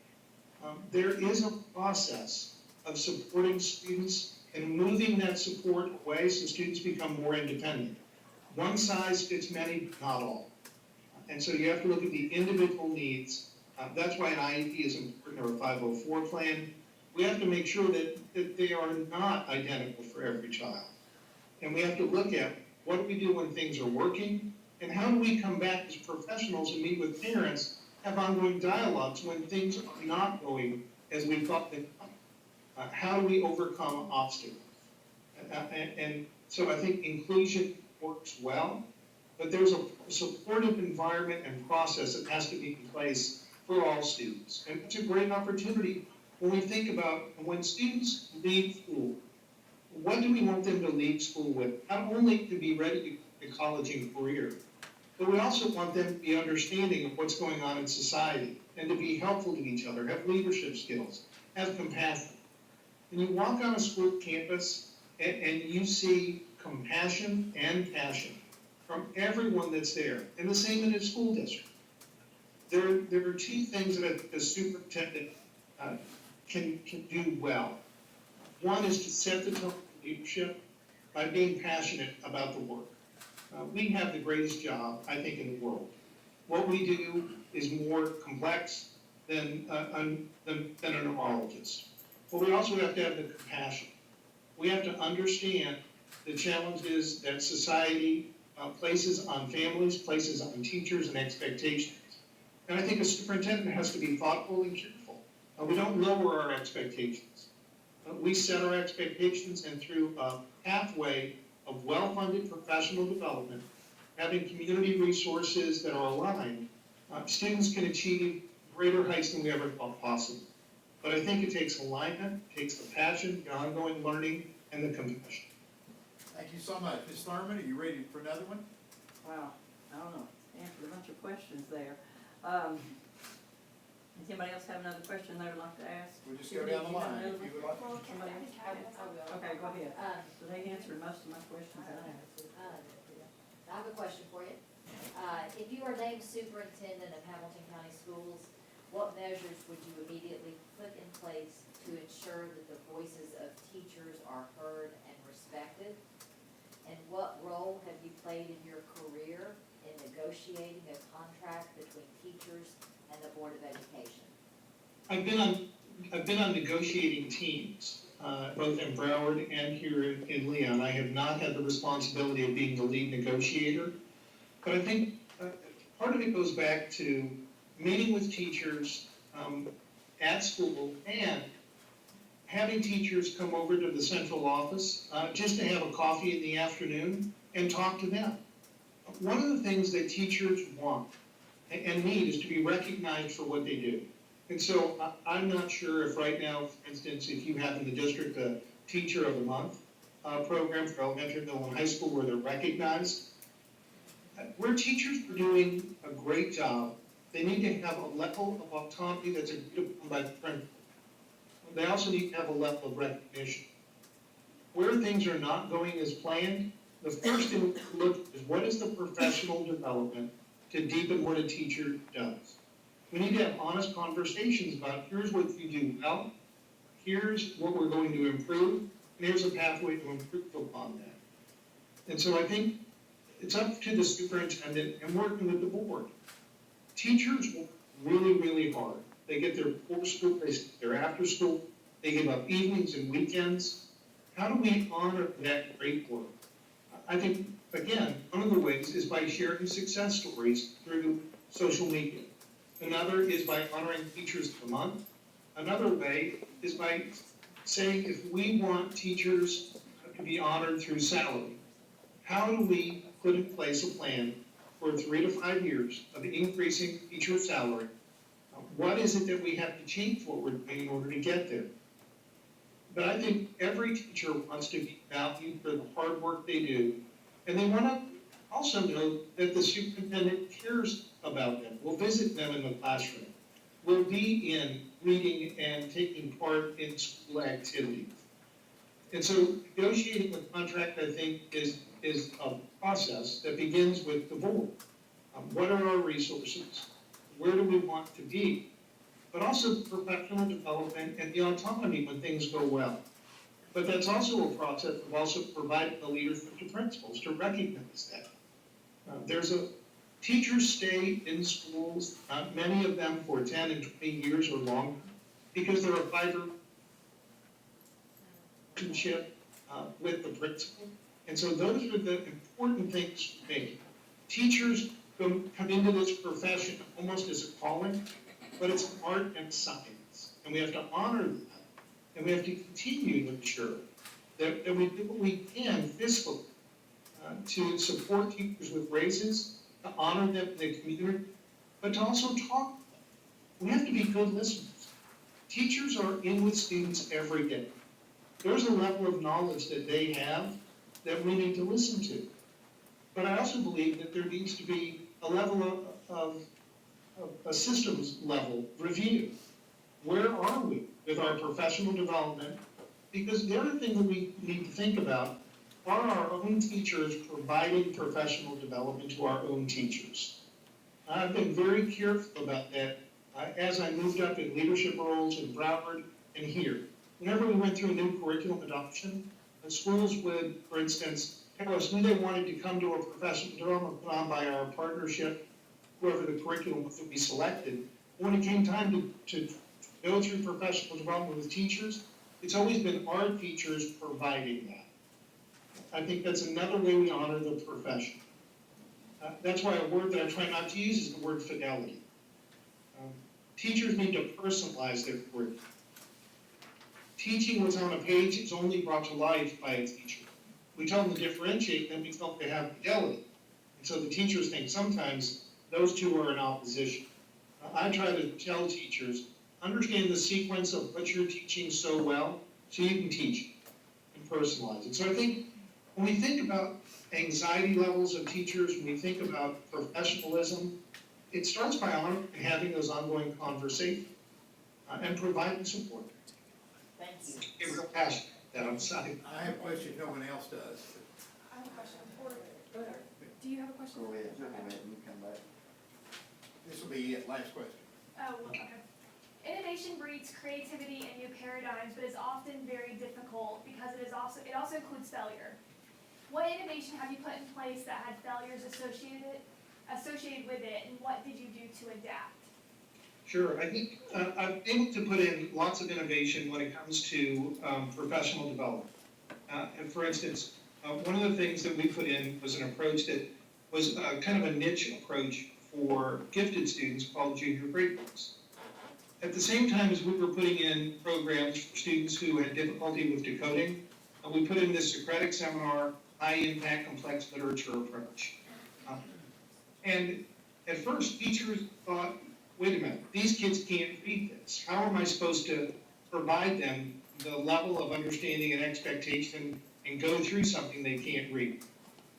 There is a process of supporting students and moving that support away so students become more independent. One size fits many, but not all. And so you have to look at the individual needs. That's why an IEP is important, or a 504 plan. We have to make sure that they are not identical for every child. And we have to look at what do we do when things are working, and how do we come back as professionals and meet with parents, have ongoing dialogues when things are not going as we thought they would. How do we overcome obstacles? And so I think inclusion works well, but there's a supportive environment and process that has to be in place for all students. And it's a great opportunity when we think about when students leave school, what do we want them to leave school with? Not only to be ready to college and career, but we also want them to be understanding of what's going on in society and to be helpful to each other, have leadership skills, have compassion. When you walk on a school campus and you see compassion and passion from everyone that's there, and the same in a school district. There are two things that a superintendent can do well. One is to set the tone for leadership by being passionate about the work. We have the greatest job, I think, in the world. What we do is more complex than a neurologist. But we also have to have the compassion. We have to understand the challenges that society places on families, places on teachers, and expectations. And I think a superintendent has to be thoughtful and careful. We don't lower our expectations. We set our expectations, and through a pathway of well-funded professional development, having community resources that are aligned, students can achieve greater heights than we ever thought possible. But I think it takes alignment, it takes the passion, the ongoing learning, and the compassion. Thank you so much. Ms. Thurman, are you ready for another one? Wow, I don't know, answered a bunch of questions there. Does anybody else have another question they would like to ask? We'll just go down the line if you would like. Well, can I Somebody have it? Okay, go ahead. So they answered most of my questions that I asked. I have a question for you. If you are named superintendent of Hamilton County Schools, what measures would you immediately put in place to ensure that the voices of teachers are heard and respected? And what role have you played in your career in negotiating a contract between teachers and the Board of Education? I've been on negotiating teams, both in Broward and here in Leon. I have not had the responsibility of being the lead negotiator, but I think part of it goes back to meeting with teachers at school and having teachers come over to the central office just to have a coffee in the afternoon and talk to them. One of the things that teachers want and need is to be recognized for what they do. And so I'm not sure if right now, for instance, if you have in the district a Teacher of the Month program for elementary, middle, and high school where they're recognized. Where teachers are doing a great job, they need to have a level of autonomy that's agreed upon by the principal. They also need to have a level of recognition. Where things are not going as planned, the first thing to look at is what is the professional development to deepen what a teacher does. We need to have honest conversations about here's what you do well, here's what we're going to improve, and here's a pathway to improve upon that. And so I think it's up to the superintendent and working with the board. Teachers work really, really hard. They get their before school, they get their after school, they give up evenings and weekends. How do we honor that great work? I think, again, one of the ways is by sharing success stories through social media. Another is by honoring Teachers of the Month. Another way is by saying if we want teachers to be honored through salary, how do we put in place a plan for 3 to 5 years of increasing teacher salary? What is it that we have to change what we're doing in order to get there? But I think every teacher wants to be valued for the hard work they do And they wanna also know that the superintendent cares about them, will visit them in the classroom, will be in reading and taking part in school activities. And so negotiating the contract, I think, is a process that begins with the board. What are our resources? Where do we want to be? But also professional development and the autonomy when things go well. But that's also a process of also providing the leadership to principals to recognize that. Teachers stay in schools, many of them for 10 and 20 years or longer, because they're a vibrant relationship with the principal. And so those are the important things for me. Teachers come into this profession almost as a calling, but it's an art and science. And we have to honor that. And we have to continue to ensure that we do what we can fiscally to support teachers with raises, to honor them in the community, but to also talk. We have to be good listeners. Teachers are in with students every day. There's a level of knowledge that they have that we need to listen to. But I also believe that there needs to be a level of a systems level review. Where are we with our professional development? Because the other thing that we need to think about are our own teachers providing professional development to our own teachers. I've been very careful about that as I moved up in leadership roles in Broward and here. Whenever we went through a new curriculum adoption, the schools would, for instance, tell us who they wanted to come to a professional development put on by our partnership, whoever the curriculum was that we selected. When it came time to go through professional development with teachers, it's always been our teachers providing that. I think that's another way we honor the profession. That's why a word that I try not to use is the word fidelity. Teachers need to personalize their curriculum. Teaching what's on a page is only brought to life by a teacher. We tell them to differentiate, then we tell them to have fidelity. And so the teachers think sometimes those two are in opposition. I try to tell teachers, understand the sequence of what you're teaching so well, so you can teach it and personalize it. So I think when we think about anxiety levels of teachers, when we think about professionalism, it starts by having those ongoing conversations and providing support. Thank you. Give real passion that I'm saying. I have a question no one else does. I have a question. Do you have a question? Go ahead, you come back. This will be it, last question. Oh, well, okay. Innovation breeds creativity and new paradigms, but is often very difficult because it also includes failure. What innovation have you put in place that had failures associated with it, and what did you do to adapt? Sure, I think I've been able to put in lots of innovation when it comes to professional development. And for instance, one of the things that we put in was an approach that was kind of a niche approach for gifted students called junior grade books. At the same time as we were putting in programs for students who had difficulty with decoding, we put in this Socratic seminar, high impact complex literature approach. And at first teachers thought, wait a minute, these kids can't read this. How am I supposed to provide them the level of understanding and expectation and go through something they can't read?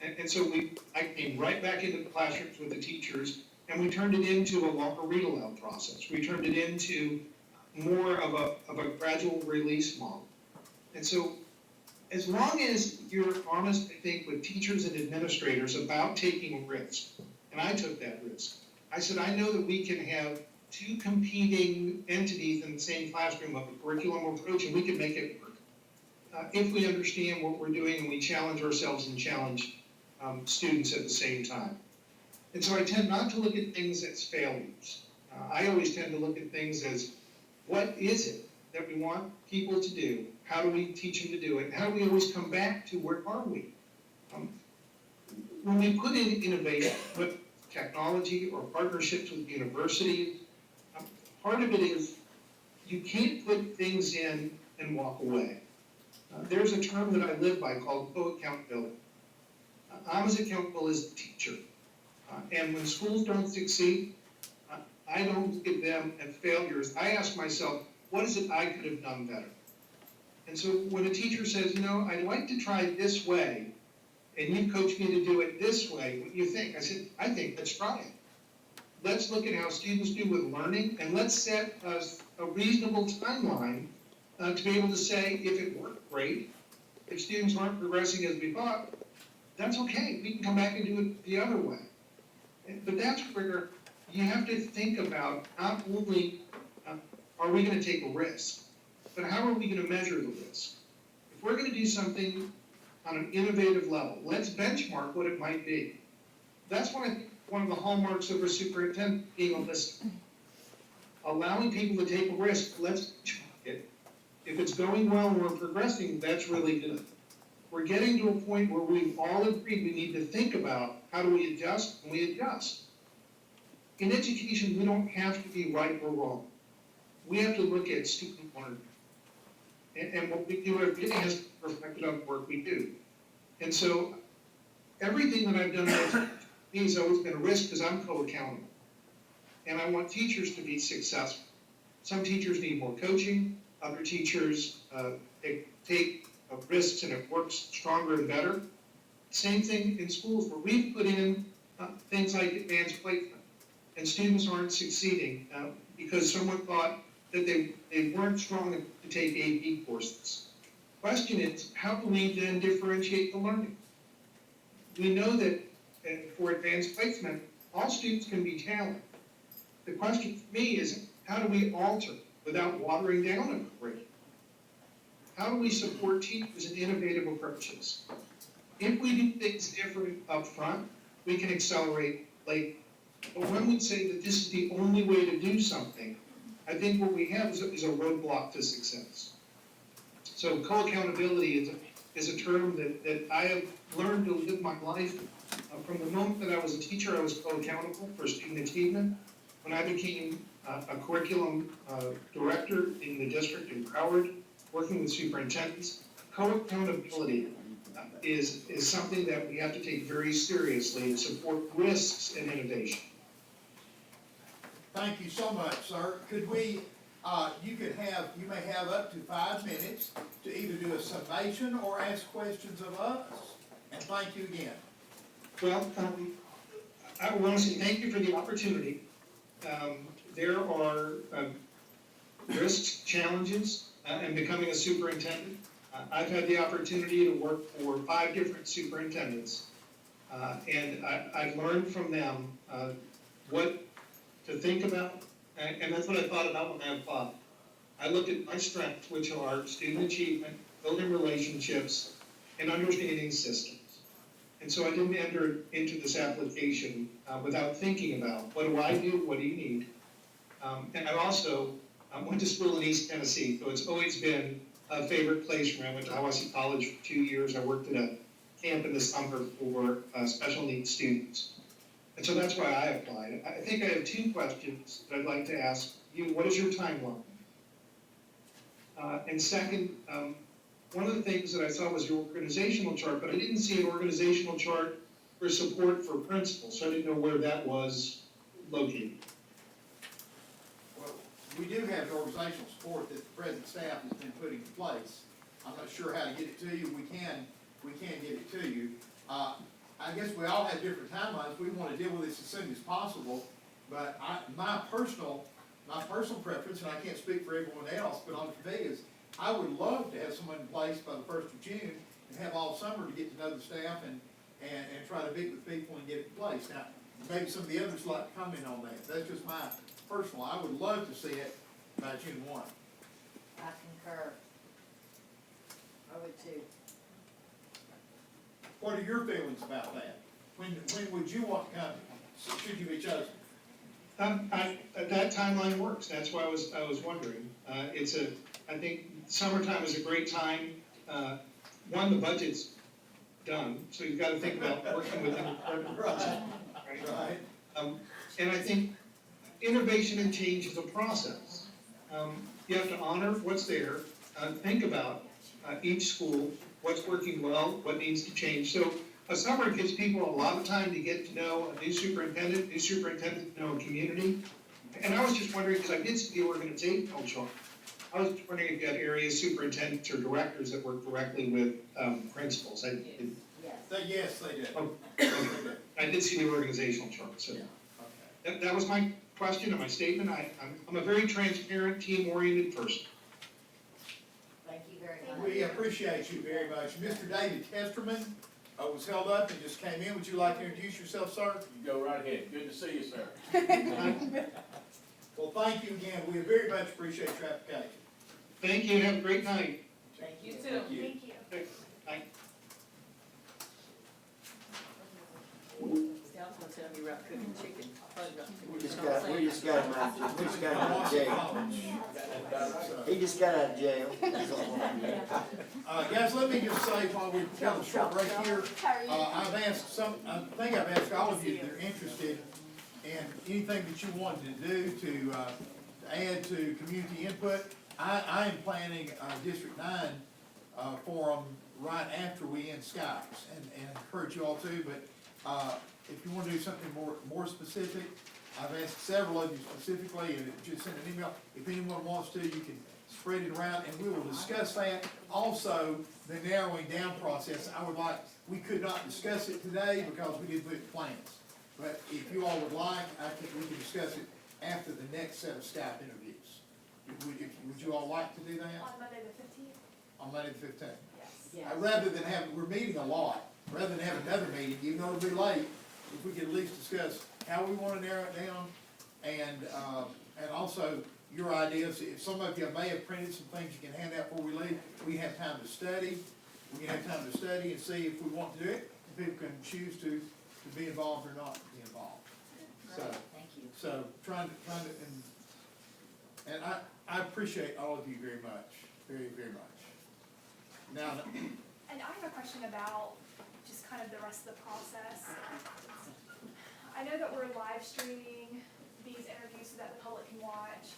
And so I came right back into the classrooms with the teachers, and we turned it into a longer read-aloud process. We turned it into more of a gradual release model. And so as long as you're honest, I think, with teachers and administrators about taking a risk, and I took that risk. I said, I know that we can have two competing entities in the same classroom of a curriculum approach, and we can make it work. If we understand what we're doing and we challenge ourselves and challenge students at the same time. And so I tend not to look at things as failures. I always tend to look at things as, what is it that we want people to do? How do we teach them to do it? How do we always come back to where are we? When we put in innovation, with technology or partnerships with universities, part of it is you can't put things in and walk away. There's a term that I live by called co-accountability. I'm as accountable as the teacher. And when schools don't succeed, I don't look at them as failures. I ask myself, what is it I could have done better? And so when a teacher says, I'd like to try this way, and you coached me to do it this way, what do you think? I said, I think let's try it. Let's look at how students do with learning, and let's set a reasonable timeline to be able to say, if it worked, great. If students aren't progressing as we thought, that's okay, we can come back and do it the other way. But that's where you have to think about not only are we gonna take a risk, but how are we gonna measure the risk? If we're gonna do something on an innovative level, let's benchmark what it might be. That's one of the hallmarks of a superintendent being a listener. Allowing people to take a risk, let's benchmark it. If it's going well and we're progressing, that's really good. We're getting to a point where we've all agreed we need to think about how do we adjust, and we adjust. In education, we don't have to be right or wrong. We have to look at student learning. And what we do every day has reflected on the work we do. And so everything that I've done has always been a risk because I'm co-accountable. And I want teachers to be successful. Some teachers need more coaching, other teachers they take risks and it works stronger and better. Same thing in schools where we've put in things like advanced placement and students aren't succeeding because someone thought that they weren't strong enough to take AP courses. Question is, how do we then differentiate the learning? We know that for advanced placement, all students can be talented. The question for me is, how do we alter without watering down a curriculum? How do we support teachers in innovative approaches? If we do things different up front, we can accelerate later. But when we say that this is the only way to do something, I think what we have is a roadblock to success. So co-accountability is a term that I have learned to live my life. From the moment that I was a teacher, I was co-accountable for student achievement. When I became a curriculum director in the district in Broward, working with superintendents, co-accountability is something that we have to take very seriously to support risks and innovation. Thank you so much, sir. Could we, you may have up to 5 minutes to either do a summation or ask questions of us, and thank you again. Well, I want to say thank you for the opportunity. There are risks, challenges, in becoming a superintendent. I've had the opportunity to work for 5 different superintendents, and I've learned from them what to think about, and that's what I thought about when I applied. I looked at my strengths, which are student achievement, building relationships, and understanding systems. And so I didn't enter into this application without thinking about, what do I do, what do you need? And I also went to school in East Tennessee, so it's always been a favorite place for me. I went to Hiwassee College for 2 years. I worked at a camp in the summer for special needs students. And so that's why I applied. I think I have 2 questions that I'd like to ask you. What is your timeline? And second, one of the things that I saw was your organizational chart, but I didn't see an organizational chart for support for principals, so I didn't know where that was located. Well, we do have an organizational support that the present staff has been putting in place. I'm not sure how to get it to you. We can get it to you. I guess we all have different timelines. We want to deal with this as soon as possible, but my personal preference, and I can't speak for everyone else, but on for me is, I would love to have someone in place by the 1st of June and have all summer to get to know the staff and try to meet with people and get it in place. Now, maybe some of the others like to comment on that. That's just my personal, I would love to see it by June 1. I concur. I would too. What are your feelings about that? When would you want to come, should you be chosen? That timeline works. That's why I was wondering. I think summertime is a great time. One, the budget's done, so you've got to think about working within the budget. Right. And I think innovation and change is a process. You have to honor what's there, think about each school, what's working well, what needs to change. So a summer gives people a lot of time to get to know a new superintendent to know a community. And I was just wondering, because I did see the organizational chart, I was just wondering if you had area superintendents or directors that work directly with principals. Yes. Yes, they do. Oh. They do. I did see the organizational chart, so. Yeah, okay. That was my question and my statement. I'm a very transparent, team-oriented person. Thank you very much. We appreciate you very much. Mr. David Testerman was held up and just came in. Would you like to introduce yourself, sir? You go right ahead. Good to see you, sir. Well, thank you again. We very much appreciate your application. Thank you and have a great night. Thank you too. Thank you. Thank you. Bye. See, I was gonna tell you about cooking chicken. We just got him out of jail. He just got out of jail. Guys, let me just say while we have a short break here, I've asked I think I've asked all of you that are interested in anything that you wanted to do to add to community input. I am planning a District 9 forum right after we end Skypes, and encourage you all to, but if you wanna do something more specific, I've asked several of you specifically, and just send an email. If anyone wants to, you can spread it around, and we will discuss that. Also, the narrowing down process, we could not discuss it today because we didn't put it in plans. But if you all would like, we can discuss it after the next set of Skype interviews. Would you all like to do that? On Monday the 15th? On Monday the 15th? Yes. Rather than we're meeting a lot, rather than have another meeting, even though it'll be late, if we could at least discuss how we wanna narrow it down, and also your ideas. If some of you may have printed some things you can hand out before we leave, we have time to study. We can have time to study and see if we want to do it, and people can choose to be involved or not be involved. So, Thank you. so trying to, and I appreciate all of you very much, very, very much. Now, And I have a question about just kind of the rest of the process. I know that we're live streaming these interviews so that the public can watch.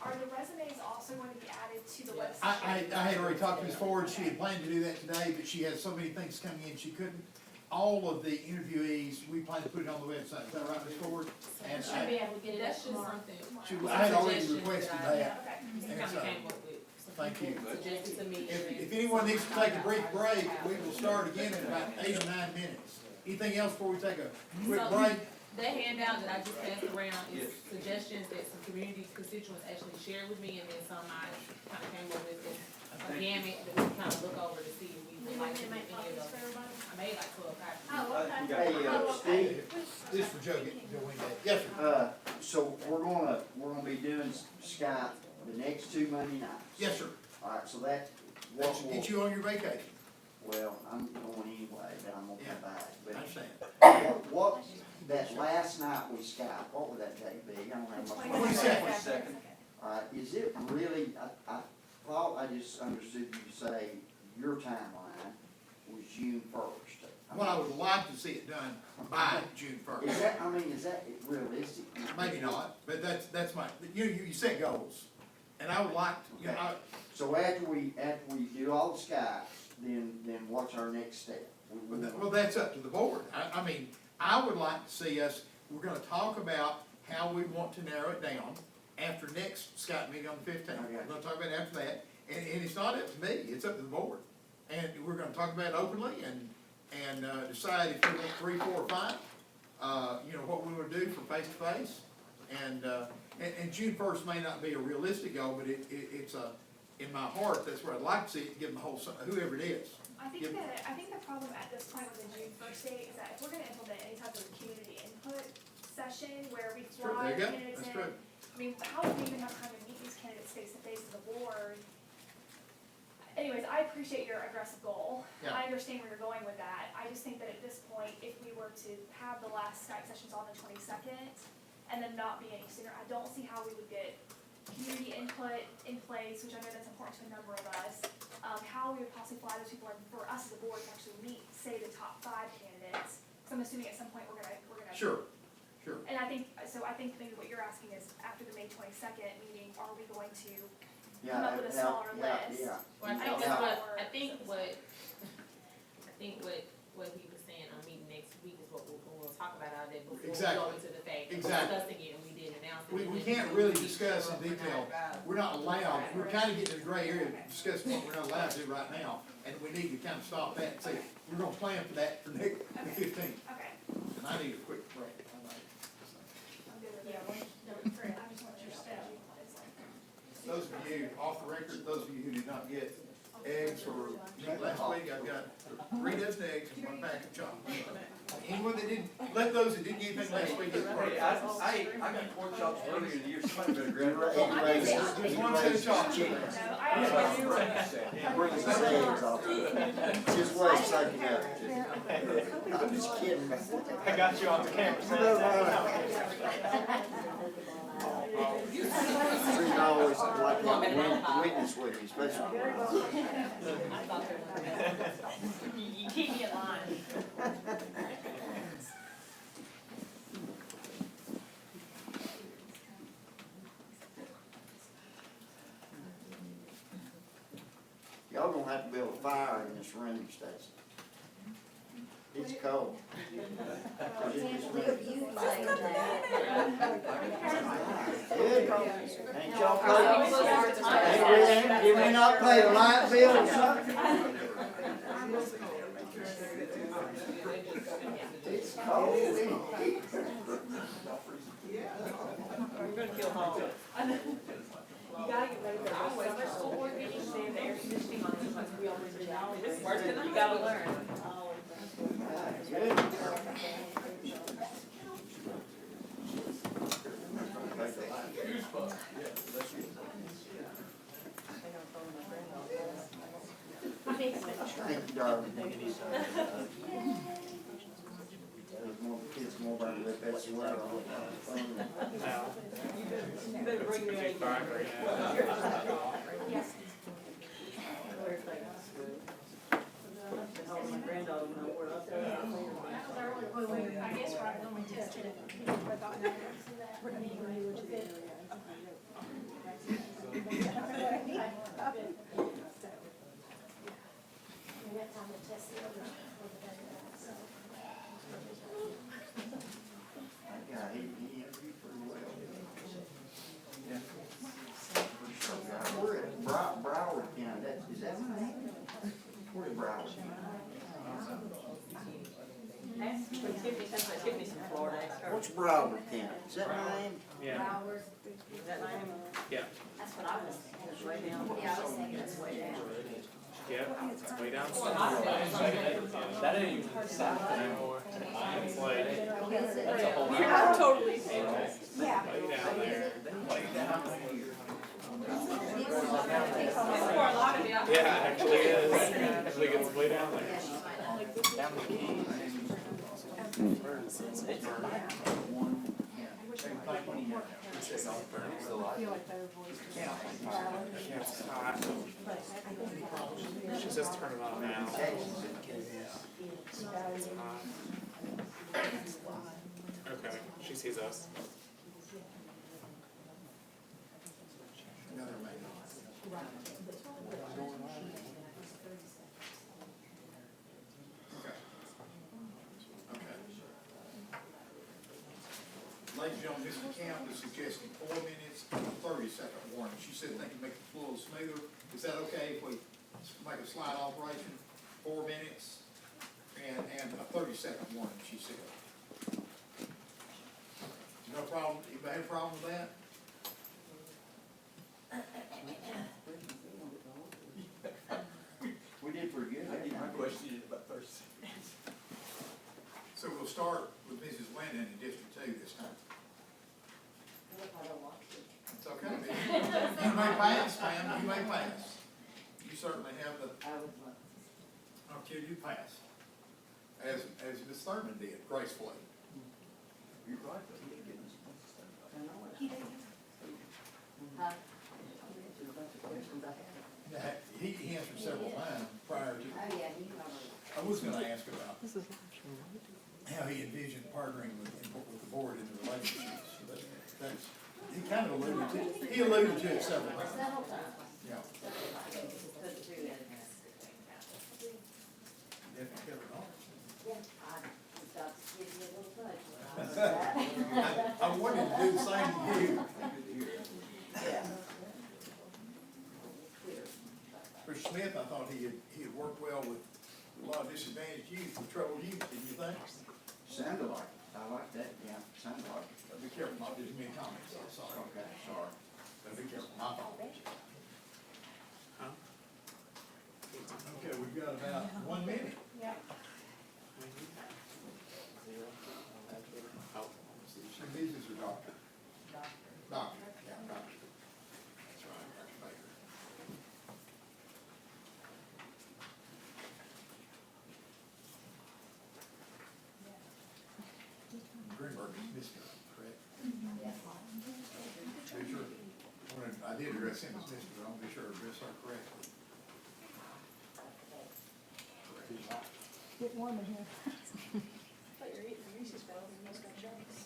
Are the resumes also going to be added to the website? I had already talked to Ms. Ford, she had planned to do that today, but she had so many things coming in, she couldn't. All of the interviewees, we plan to put it on the website, is that right, Ms. Ford? And Should be able to get it That's up just tomorrow. something. I had already Suggestions requested that I- that, Okay. He and kinda so, came up with. thank you. Suggested to me. If anyone needs to take a brief break, we will start again in about 8 or 9 minutes. Anything else before we take a quick So- break? That handout that I just passed around is suggestions that some community constituents actually shared with me, and then some I kinda came up with a gamut that we kinda look over to see if we would You like want to me do to make any copies of for those. everybody? I made like 12 copies. Oh, okay. Hey, Oh, okay. Steve, Just for Joe getting, yes, sir. so we're gonna be doing Skype the next 2 Monday nights. Yes, sir. Alright, so that, That should get you on your vacation. well, I'm going anyway, but I'm gonna come back, I but understand. what, that last night we Skype, what would that date be? I don't have my. 22nd. Alright, is it really, I thought I just understood you say your timeline was June 1st. Well, I would like to see it done by June Is 1st. that, is that realistic? Maybe not, but that's my, you set goals. And I would like, to, So after we do all the Skypes, then what's our next step? well, that's up to the board. I mean, I would like to see us, we're gonna talk about how we want to narrow it down after next Skype meeting on the 15th. Okay. We're gonna talk about it after that, and it's not up to me, it's up to the board. And we're gonna talk about it openly and decide if we want 3, 4, or 5, what we wanna do for face-to-face. And June 1st may not be a realistic goal, but it's in my heart, that's where I'd like to see it, give them the whole, whoever it is. I think the problem at this point with the June 1st date is that if we're gonna implement any type of community input session where we True, fly there you go, candidates that's in, true. I mean, how do we even have time to meet these candidates face to face as a board? Anyways, I appreciate your aggressive goal. Yeah. I understand where you're going with that. I just think that at this point, if we were to have the last Skype sessions on the 22nd and then not be any sooner, I don't see how we would get community input in place, which I know that's important to a number of us. How we would possibly fly those people in for us as a board to actually meet, say, the top 5 candidates. So I'm assuming at some point we're gonna. Sure. And I think maybe what you're asking is after the May 22nd meeting, are we going to come up with a smaller list? Yeah. Well, I don't know how it works. I think what he was saying, our meeting next week is what we'll talk about out of that before we Exactly. go into the fact of Exactly. discussing it, and we didn't announce we can't really discuss in detail. We're not allowed, we're kinda getting in the gray area of discussing what we're not allowed to do right now. And we need to kinda stop that and say, we're gonna plan for that for next, the 15th. Okay. And I need a quick break. Yeah, great, I just want your staff. Those of you, off the record, those of you who did not get eggs or meat last week, I've got 3 dozen eggs and 1 pack of chocolate. Anyone that didn't, let those that didn't get anything last week get the Hey, I got pork chops earlier in the year, somebody better grab it. There's 1 set of chocolate. No, I have Bring the eggs off. Just wait a second now. I'm just kidding. I got you on the camera. Three always like to witness with me, especially. You keep me in line. Y'all gonna have to build a fire in this rending station. It's cold. Can't believe you saying that. Good. Ain't y'all paid, did we not pay a light bill or something? It's cold. We're gonna feel home. You gotta get ready for the summer school board meeting, they have the air conditioning on, so much we always do now. This works, you gotta learn. Good. Thank you, darling. There's more kids, more about to let that swear on. You better bring your egg. Yes. My granddaughter when I wore up there. That was early, I guess right when we tested it. We had time to test the others for the day, so. Yeah, he interviewed pretty well. Yeah. We're at Broward County, is that my name? We're at Broward Ask Tiffany, since Tiffany's from Florida, ask her. What's Broward County? Is that my name? Yeah. Hours, Is that my name? Yeah. that's what I was thinking. It's right down. Yeah, I was thinking it's way down. Yeah, it's way down. That ain't even the south anymore. It's like, that's a whole Yeah, hour. Totally. Yeah. Way down there. Way down there. It's for a lot of it. Yeah, it actually is. Actually gets way down there. Down the keys. She says turn it on now. Okay, she sees us. Another man. Ladies and gentlemen, Mr. Camp is suggesting 4 minutes and a 30-second warning. She said they can make the flow a little smoother. Is that okay if we make a slide operation, 4 minutes and a 30-second warning, she said. No problem, anybody have a problem with that? We did pretty good. I get my question in about 30 seconds. So we'll start with Mrs. Landon in District 2 this time. It's okay. You may pass, ma'am, you may pass. You certainly have the, I'll kill you pass. As Ms. Thurman did gracefully. You're right, though. He didn't give us a place to stand. Huh? He answered several times prior to, Oh, yeah, he probably. I was gonna ask about how he envisioned partnering with the board in the relationships, but that's, he kind of alluded to it several times. Several times. Yeah. Put two in there. Definitely covered all. Yeah, I was about to give you a little fudge when I was that. I I wanted to do the same to you. Mr. Smith, I thought he had worked well with a lot of disadvantaged youth and troubled youth, did you think? Sounded like it. I like that, yeah, sounded like it. But be careful not to do many comments, I'm sorry. Okay, sorry. But be careful, my fault. Huh? Okay, we've got about 1 minute. Yeah. She visits her doctor. Doctor, yeah, doctor. That's right, Dr. Baker. Greenberg is Mr., correct? Be sure, I did address him as Mr., but I want to be sure to address her correctly. Get warm in here. But you're eating Reese's better than most of Jack's.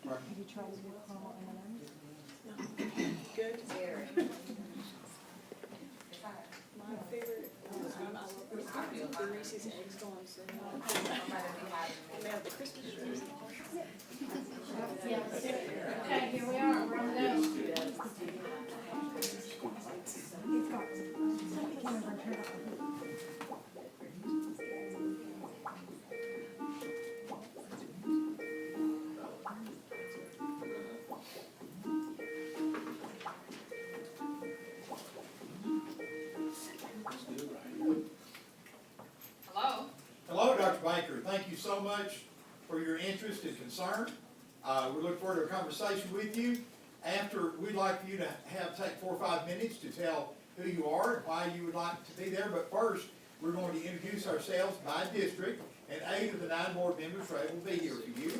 Pardon? Have you tried to do caramel M&M's? Good. Very. My favorite, I love the Reese's eggs going, so. They have the Christmas trees. Yes. Okay, here we are, we're on the go. Hello? Hello, Dr. Baker. Thank you so much for your interest and concern. We look forward to a conversation with you. After, we'd like for you to take 4 or 5 minutes to tell who you are and why you would like to be there. But first, we're going to introduce ourselves by district, and 8 of the 9 board members are able to be here for you,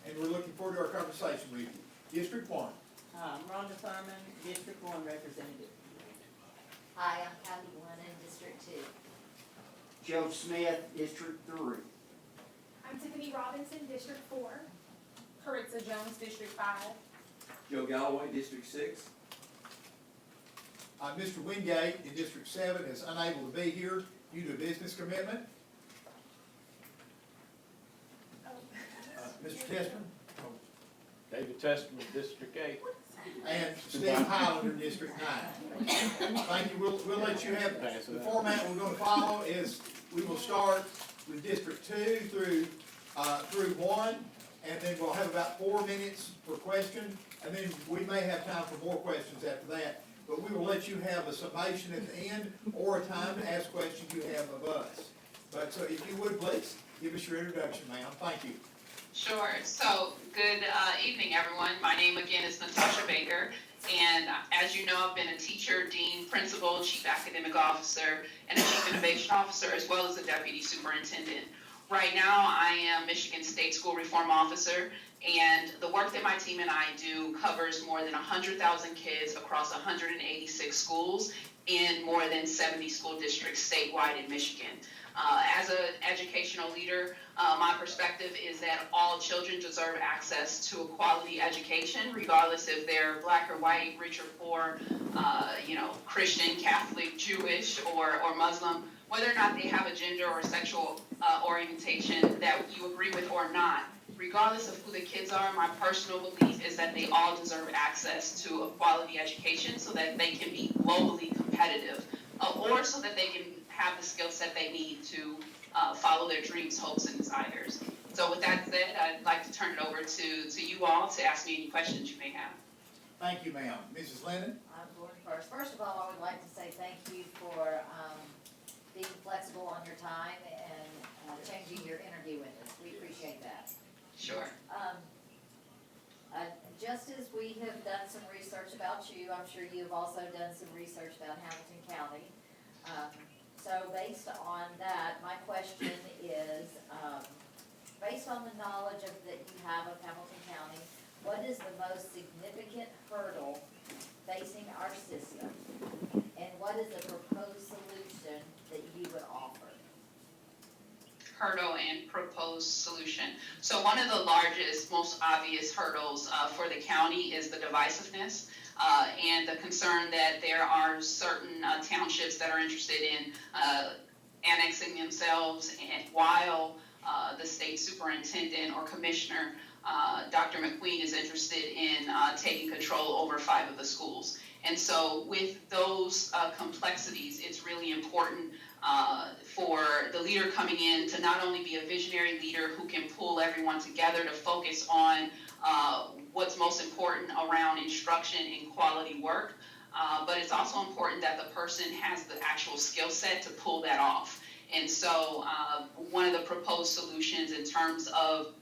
and we're looking forward to our conversation with you. District 1. Rhonda Thurman, District 1 Representative. Hi, I'm Kathy Glenn in District 2. Joe Smith, District 3. I'm Tiffany Robinson, District 4. Caritza Jones, District 5. Joe Galloway, District 6. Mr. Wingate in District 7 is unable to be here due to a business commitment. Mr. Testman? David Testament, District 8. And Steve Highlander, District 9. Thank you. We'll let you have, the format we're going to follow is we will start with District 2 through 1, and then we'll have about 4 minutes for questions, and then we may have time for more questions after that. But we will let you have a summation at the end or a time to ask questions you have of us. But so if you would please, give us your introduction, ma'am. Thank you. Sure. So, good evening, everyone. My name again is Natasha Baker, and as you know, I've been a teacher, dean, principal, chief academic officer, and a chief innovation officer, as well as a deputy superintendent. Right now, I am Michigan State School Reform Officer, and the work that my team and I do covers more than 100,000 kids across 186 schools in more than 70 school districts statewide in Michigan. As an educational leader, my perspective is that all children deserve access to a quality education, regardless if they're black or white, rich or poor, Christian, Catholic, Jewish, or Muslim, whether or not they have a gender or sexual orientation that you agree with or not. Regardless of who the kids are, my personal belief is that they all deserve access to a quality education so that they can be globally competitive, or so that they can have the skill set they need to follow their dreams, hopes, and desires. So with that said, I'd like to turn it over to you all to ask me any questions you may have. Thank you, ma'am. Mrs. Lennon? I'm going first. First of all, I would like to say thank you for being flexible on your time and changing your interview with us. We appreciate that. Sure. Just as we have done some research about you, I'm sure you have also done some research about Hamilton County. So based on that, my question is, based on the knowledge that you have of Hamilton County, what is the most significant hurdle facing our system? And what is the proposed solution that you would offer? Hurdle and proposed solution. So one of the largest, most obvious hurdles for the county is the divisiveness and the concern that there are certain townships that are interested in annexing themselves, and while the state superintendent or commissioner Dr. McQueen is interested in taking control over 5 of the schools. And so with those complexities, it's really important for the leader coming in to not only be a visionary leader who can pull everyone together to focus on what's most important around instruction and quality work, but it's also important that the person has the actual skill set to pull that off. And so one of the proposed solutions in terms of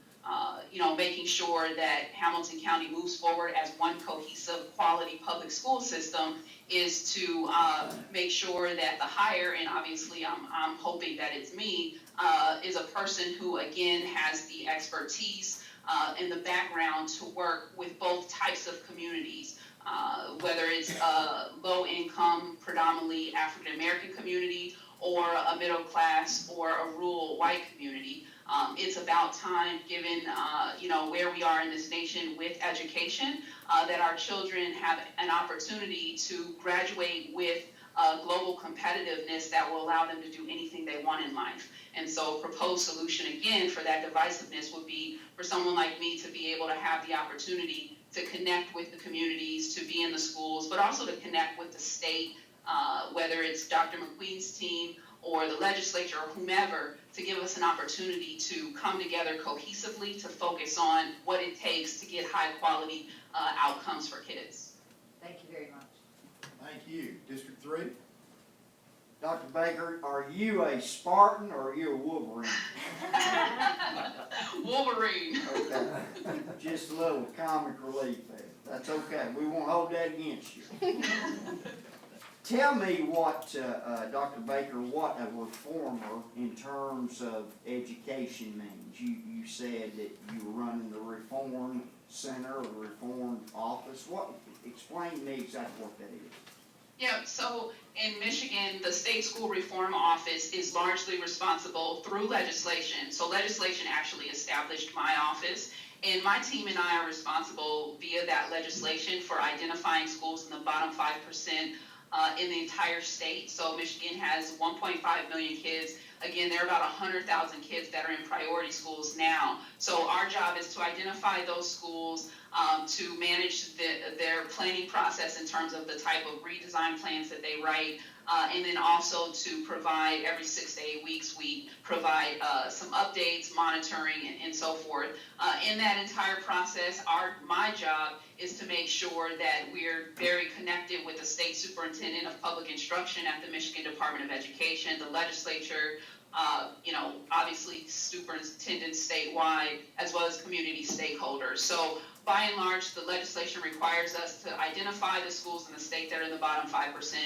making sure that Hamilton County moves forward as one cohesive quality public school system is to make sure that the hire, and obviously I'm hoping that it's me, is a person who again has the expertise and the background to work with both types of communities, whether it's a low income, predominantly African American community, or a middle class or a rural white community. It's about time, given where we are in this nation with education, that our children have an opportunity to graduate with global competitiveness that will allow them to do anything they want in life. And so a proposed solution, again, for that divisiveness would be for someone like me to be able to have the opportunity to connect with the communities, to be in the schools, but also to connect with the state, whether it's Dr. McQueen's team or the legislature or whomever, to give us an opportunity to come together cohesively to focus on what it takes to get high quality outcomes for kids. Thank you very much. Thank you. District 3? Dr. Baker, are you a Spartan or are you a Wolverine? Wolverine. Okay, just a little comic relief there. That's okay, we won't hold that against you. Tell me what, Dr. Baker, what a reformer in terms of education means. You said that you were running the Reform Center or the Reform Office. Explain to me exactly what that is. Yeah, so in Michigan, the State School Reform Office is largely responsible through legislation. So legislation actually established my office, and my team and I are responsible via that legislation for identifying schools in the bottom 5% in the entire state. So Michigan has 1.5 million kids. Again, there are about 100,000 kids that are in priority schools now. So our job is to identify those schools, to manage their planning process in terms of the type of redesign plans that they write, and then also to provide every 6 to 8 weeks, we provide some updates, monitoring, and so forth. In that entire process, my job is to make sure that we're very connected with the State Superintendent of Public Instruction at the Michigan Department of Education, the legislature, obviously superintendents statewide, as well as community stakeholders. So by and large, the legislation requires us to identify the schools in the state that are in the bottom 5%,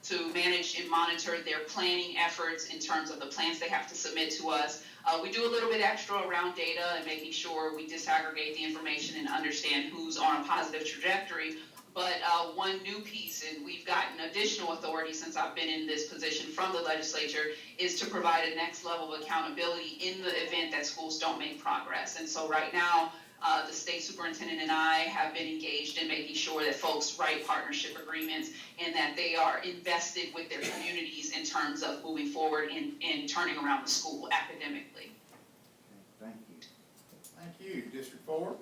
to manage and monitor their planning efforts in terms of the plans they have to submit to us. We do a little bit extra around data and making sure we disaggregate the information and understand who's on a positive trajectory. But one new piece, and we've gotten additional authority since I've been in this position from the legislature, is to provide a next level of accountability in the event that schools don't make progress. And so right now, the state superintendent and I have been engaged in making sure that folks write partnership agreements and that they are invested with their communities in terms of moving forward in turning around the school academically. Thank you. Thank you. District 4?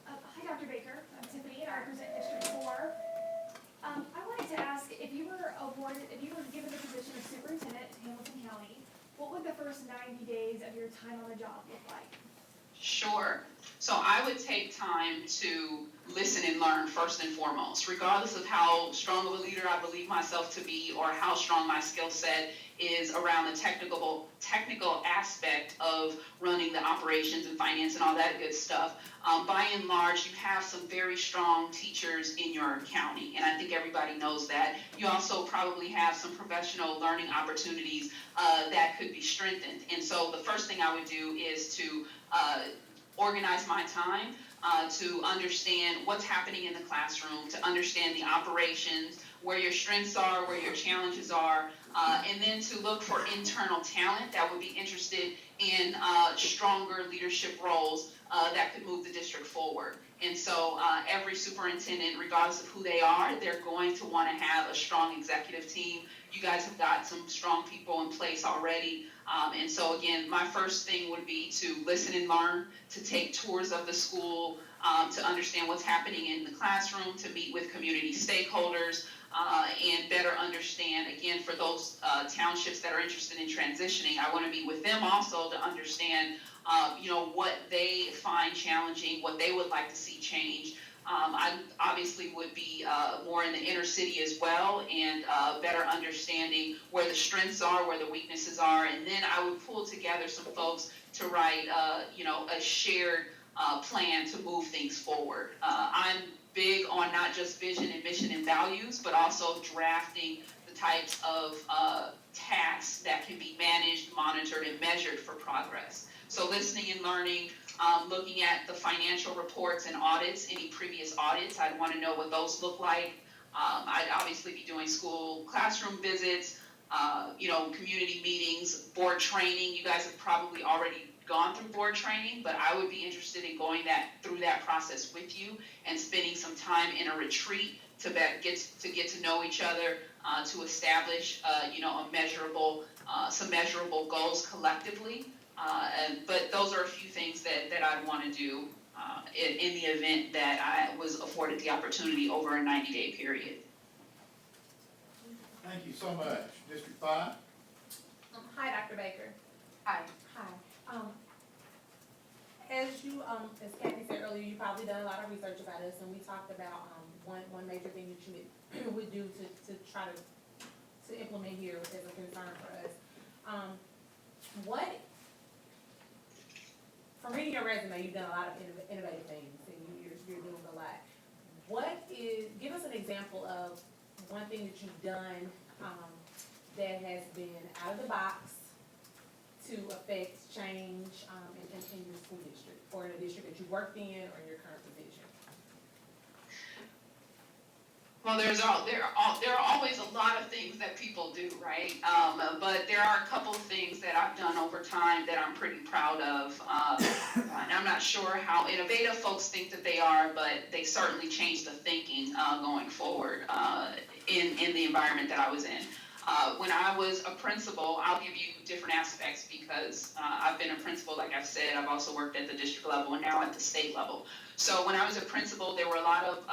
Hi, Dr. Baker. I'm Tiffany, and I represent District 4. I wanted to ask, if you were given the position of superintendent in Hamilton County, what would the first 90 days of your time on the job look like? Sure. So I would take time to listen and learn first and foremost, regardless of how strong of a leader I believe myself to be or how strong my skill set is around the technical aspect of running the operations and finance and all that good stuff. By and large, you have some very strong teachers in your county, and I think everybody knows that. You also probably have some professional learning opportunities that could be strengthened. And so the first thing I would do is to organize my time, to understand what's happening in the classroom, to understand the operations, where your strengths are, where your challenges are, and then to look for internal talent that would be interested in stronger leadership roles that could move the district forward. And so every superintendent, regardless of who they are, they're going to want to have a strong executive team. You guys have got some strong people in place already. And so again, my first thing would be to listen and learn, to take tours of the school, to understand what's happening in the classroom, to meet with community stakeholders, and better understand, again, for those townships that are interested in transitioning, I want to meet with them also to understand, what they find challenging, what they would like to see change. I obviously would be more in the inner city as well, and better understanding where the strengths are, where the weaknesses are, and then I would pull together some folks to write, a shared plan to move things forward. I'm big on not just vision and mission and values, but also drafting the types of tasks that can be managed, monitored, and measured for progress. So listening and learning, looking at the financial reports and audits, any previous audits, I'd want to know what those look like. I'd obviously be doing school classroom visits, community meetings, board training. You guys have probably already gone through board training, but I would be interested in going through that process with you and spending some time in a retreat to get to know each other, to establish, some measurable goals collectively. But those are a few things that I'd want to do in the event that I was afforded the opportunity over a 90-day period. Thank you so much. District 5? Hi, Dr. Baker. Hi. Hi. As Kathy said earlier, you probably done a lot of research about us, and we talked about one major thing that you would do to try to implement here as a concern for us. From reading your resume, you've done a lot of innovative things, and you're doing a lot. Give us an example of one thing that you've done that has been out of the box to affect change in your school district, or in a district that you worked in, or in your current position? Well, there are always a lot of things that people do, right? But there are a couple of things that I've done over time that I'm pretty proud of. And I'm not sure how innovative folks think that they are, but they certainly changed the thinking going forward in the environment that I was in. When I was a principal, I'll give you different aspects because I've been a principal, like I've said. I've also worked at the district level and now at the state level. So when I was a principal, there were a lot of,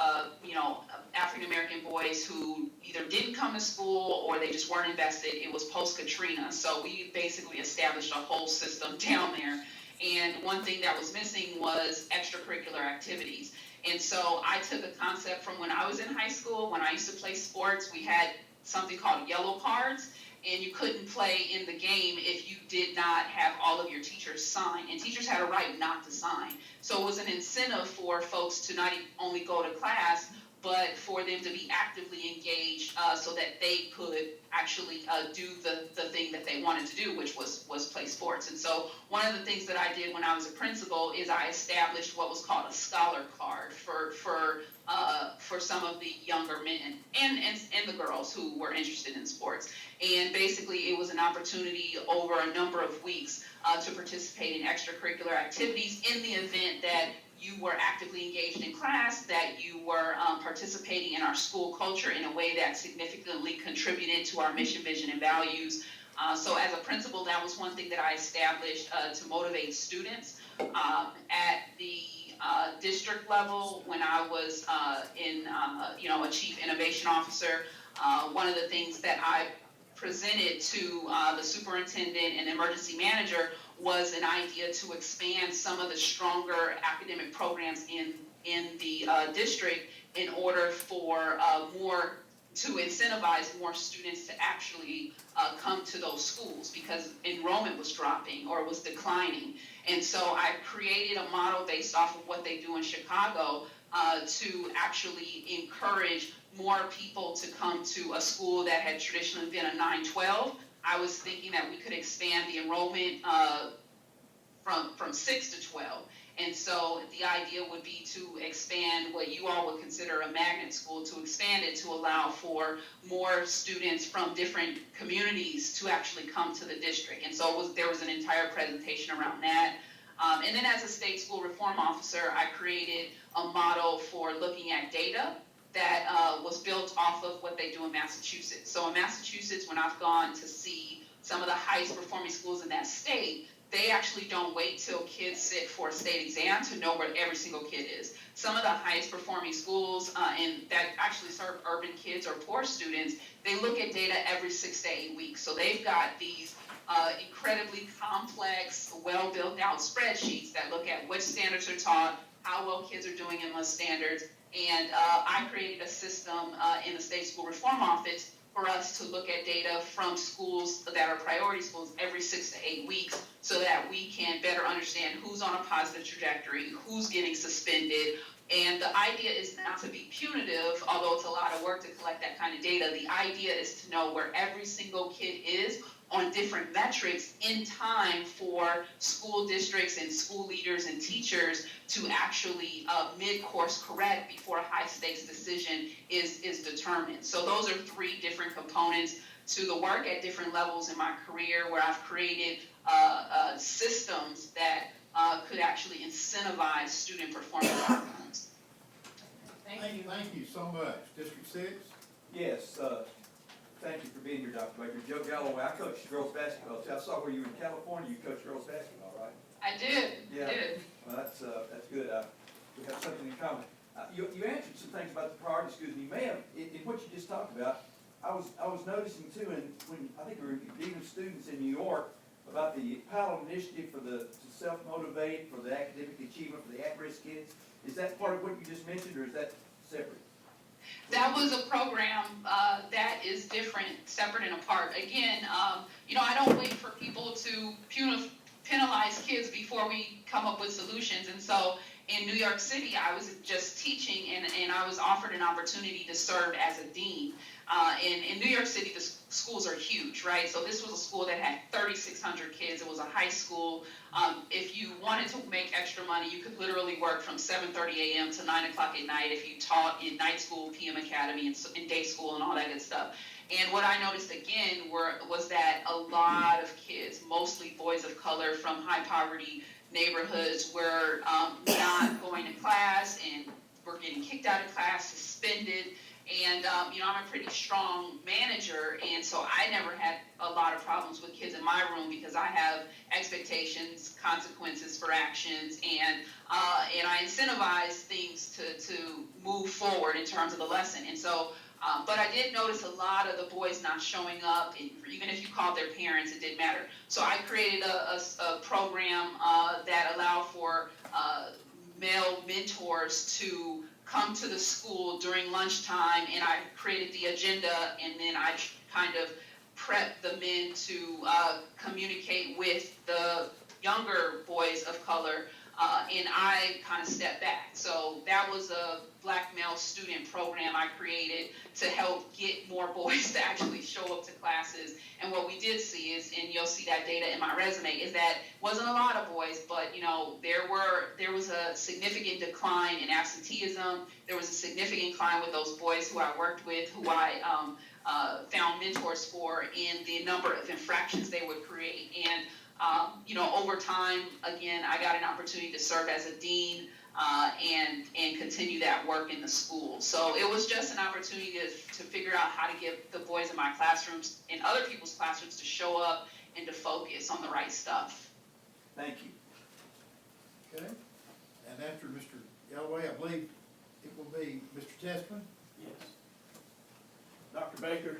African-American boys who either didn't come to school or they just weren't invested. It was post-Katrina. So we basically established a whole system down there. And one thing that was missing was extracurricular activities. And so I took a concept from when I was in high school. When I used to play sports, we had something called yellow cards, and you couldn't play in the game if you did not have all of your teachers sign, and teachers had a right not to sign. So it was an incentive for folks to not only go to class, but for them to be actively engaged so that they could actually do the thing that they wanted to do, which was play sports. And so one of the things that I did when I was a principal is I established what was called a scholar card for some of the younger men and the girls who were interested in sports. And basically it was an opportunity over a number of weeks to participate in extracurricular activities in the event that you were actively engaged in class, that you were participating in our school culture in a way that significantly contributed to our mission, vision, and values. So as a principal, that was one thing that I established to motivate students. At the district level, when I was a chief innovation officer, one of the things that I presented to the superintendent and emergency manager was an idea to expand some of the stronger academic programs in the district in order for to incentivize more students to actually come to those schools, because enrollment was dropping or was declining. And so I created a model based off of what they do in Chicago to actually encourage more people to come to a school that had traditionally been a 9-12. I was thinking that we could expand the enrollment from 6 to 12. And so the idea would be to expand what you all would consider a magnet school, to expand it to allow for more students from different communities to actually come to the district. And so there was an entire presentation around that. And then as a state school reform officer, I created a model for looking at data that was built off of what they do in Massachusetts. So in Massachusetts, when I've gone to see some of the highest performing schools in that state, they actually don't wait till kids sit for a state exam to know where every single kid is. Some of the highest performing schools and that actually serve urban kids or poor students, they look at data every 6 to 8 weeks. So they've got these incredibly complex, well built out spreadsheets that look at which standards are taught, how well kids are doing in those standards. And I created a system in the State School Reform Office for us to look at data from schools that are priority schools every 6 to 8 weeks so that we can better understand who's on a positive trajectory, who's getting suspended. And the idea is not to be punitive, although it's a lot of work to collect that kind of data. The idea is to know where every single kid is on different metrics in time for school districts and school leaders and teachers to actually mid-course correct before a high-stakes decision is determined. So those are 3 different components to the work at different levels in my career where I've created systems that could actually incentivize student performance outcomes. Thank you so much. District 6? Yes, thank you for being here, Dr. Baker. Joe Galloway, I coached girls basketball too. I saw where you were in California, you coached girls basketball, right? I did. Yeah. Well, that's good. We have something in common. You answered some things about the priority schools, and you may have, in what you just talked about, I was noticing too, and when I think we were dealing with students in New York about the pilot initiative to self-motivate, for the academic achievement for the at-risk kids. Is that part of what you just mentioned, or is that separate? That was a program that is different, separate and apart. Again, I don't wait for people to penalize kids before we come up with solutions. And so in New York City, I was just teaching and I was offered an opportunity to serve as a dean. In New York City, the schools are huge, right? So this was a school that had 3,600 kids. It was a high school. If you wanted to make extra money, you could literally work from 7:30 a.m. to 9 o'clock at night if you taught in night school, PM academy, and day school and all that good stuff. And what I noticed again was that a lot of kids, mostly boys of color from high poverty neighborhoods, were not going to class and were getting kicked out of class, suspended. And, I'm a pretty strong manager, and so I never had a lot of problems with kids in my room because I have expectations, consequences for actions, and I incentivize things to move forward in terms of the lesson. And so, but I did notice a lot of the boys not showing up, and even if you called their parents, it didn't matter. So I created a program that allowed for male mentors to come to the school during lunchtime, and I created the agenda, and then I kind of prep the men to communicate with the younger boys of color, and I kind of stepped back. So that was a black male student program I created to help get more boys to actually show up to classes. And what we did see is, and you'll see that data in my resume, is that wasn't a lot of boys, but there was a significant decline in absenteeism. There was a significant decline with those boys who I worked with, who I found mentors for, in the number of infractions they would create. And over time, again, I got an opportunity to serve as a dean and continue that work in the school. So it was just an opportunity to figure out how to get the boys in my classrooms and other people's classrooms to show up and to focus on the right stuff. Thank you. Okay. And after Mr. Galloway, I believe it will be Mr. Testman. Yes. Dr. Baker,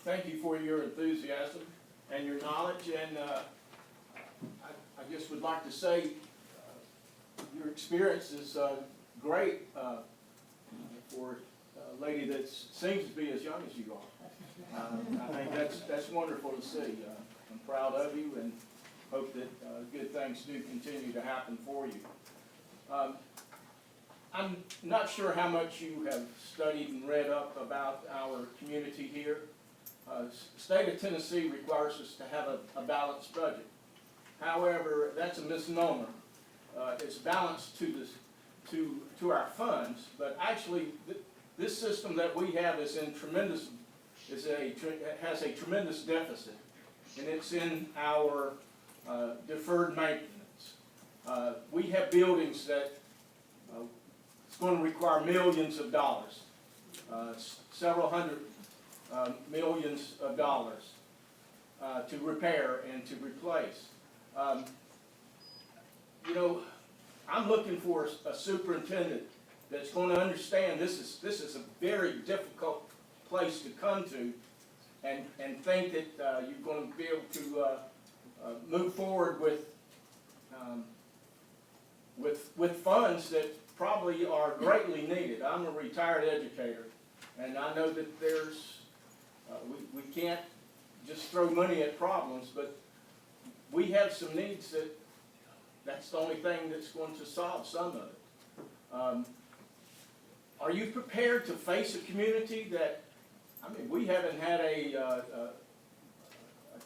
thank you for your enthusiasm and your knowledge, and I just would like to say your experience is great for a lady that seems to be as young as you are. I think that's wonderful to see. I'm proud of you and hope that good things do continue to happen for you. I'm not sure how much you have studied and read up about our community here. State of Tennessee requires us to have a balanced budget. However, that's a misnomer. It's balanced to our funds, but actually this system that we have is has a tremendous deficit, and it's in our deferred maintenance. We have buildings that it's going to require millions of dollars, several hundred millions of dollars. to repair and to replace. You know, I'm looking for a superintendent that's going to understand this is a very difficult place to come to, and think that you're going to be able to move forward with funds that probably are greatly needed. I'm a retired educator, and I know that there's we can't just throw money at problems, but we have some needs that's the only thing that's going to solve some of it. Are you prepared to face a community that, I mean, we haven't had a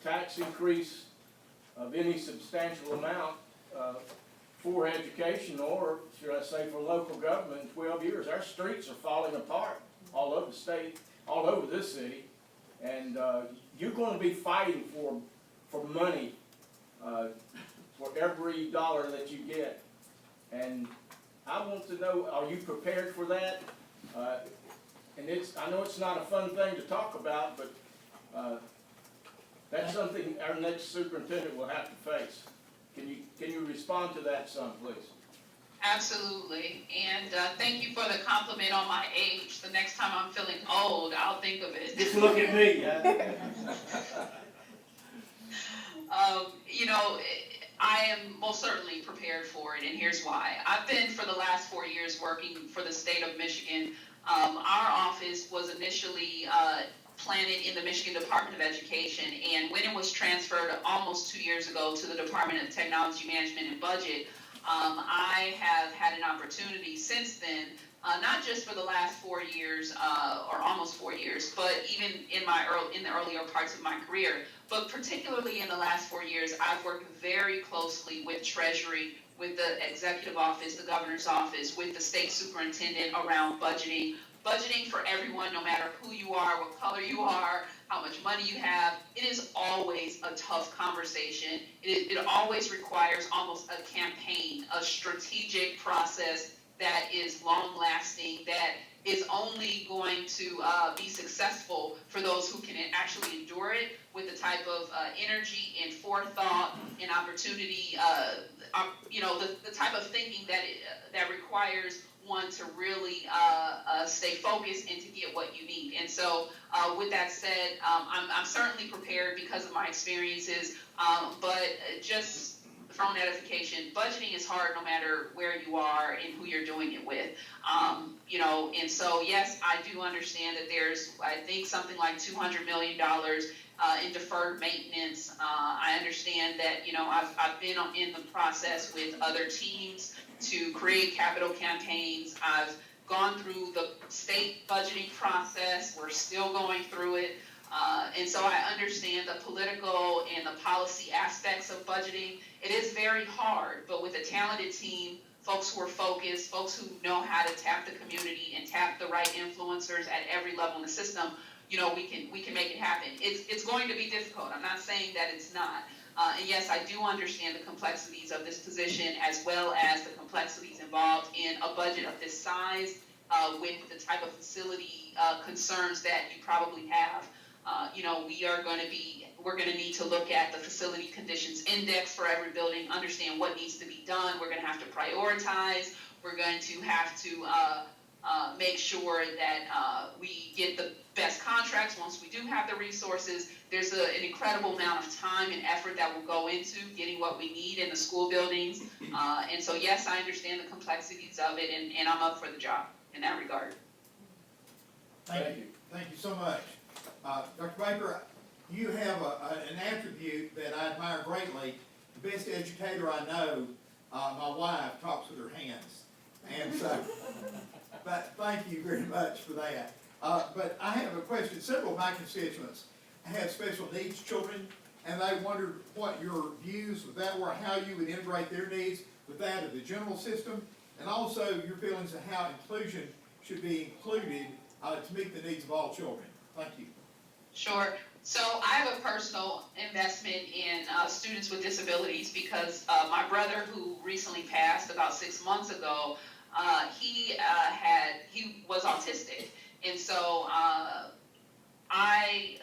tax increase of any substantial amount for education, or should I say for local government, in 12 years. Our streets are falling apart all over the state, all over this city, and you're going to be fighting for money for every dollar that you get. And I want to know, are you prepared for that? And I know it's not a fun thing to talk about, but that's something our next superintendent will have to face. Can you respond to that some, please? Absolutely, and thank you for the compliment on my age. The next time I'm feeling old, I'll think of it. Just look at me. You know, I am most certainly prepared for it, and here's why. I've been for the last 4 years working for the state of Michigan. Our office was initially planted in the Michigan Department of Education, and when it was transferred almost 2 years ago to the Department of Technology Management and Budget, I have had an opportunity since then, not just for the last 4 years or almost 4 years, but even in the earlier parts of my career, but particularly in the last 4 years, I've worked very closely with Treasury, with the Executive Office, the Governor's Office, with the State Superintendent around budgeting for everyone, no matter who you are, what color you are, how much money you have. It is always a tough conversation. It always requires almost a campaign, a strategic process that is long-lasting, that is only going to be successful for those who can actually endure it with the type of energy and forethought and opportunity, the type of thinking that requires one to really stay focused and to get what you need. And so with that said, I'm certainly prepared because of my experiences, but just for own edification, budgeting is hard no matter where you are and who you're doing it with. And so yes, I do understand that there's, I think, something like $200 million in deferred maintenance. I understand that, I've been in the process with other teams to create capital campaigns. I've gone through the state budgeting process. We're still going through it. And so I understand the political and the policy aspects of budgeting. It is very hard, but with a talented team, folks who are focused, folks who know how to tap the community and tap the right influencers at every level in the system, we can make it happen. It's going to be difficult. I'm not saying that it's not. And yes, I do understand the complexities of this position, as well as the complexities involved in a budget of this size, with the type of facility concerns that you probably have. We're going to need to look at the facility conditions index for every building, understand what needs to be done. We're going to have to prioritize. We're going to have to make sure that we get the best contracts once we do have the resources. There's an incredible amount of time and effort that will go into getting what we need in the school buildings. And so, yes, I understand the complexities of it, and I'm up for the job in that regard. Thank you. Thank you so much. Dr. Baker, you have an attribute that I admire greatly. The best educator I know, my wife talks with her hands. And so, but thank you very much for that. But I have a question. Several of my constituents have special needs children, and they wondered what your views with that were, how you would integrate their needs with that of the general system, and also your feelings of how inclusion should be included to meet the needs of all children. Thank you. Sure. So I have a personal investment in students with disabilities because my brother, who recently passed about 6 months ago, he was autistic, and so I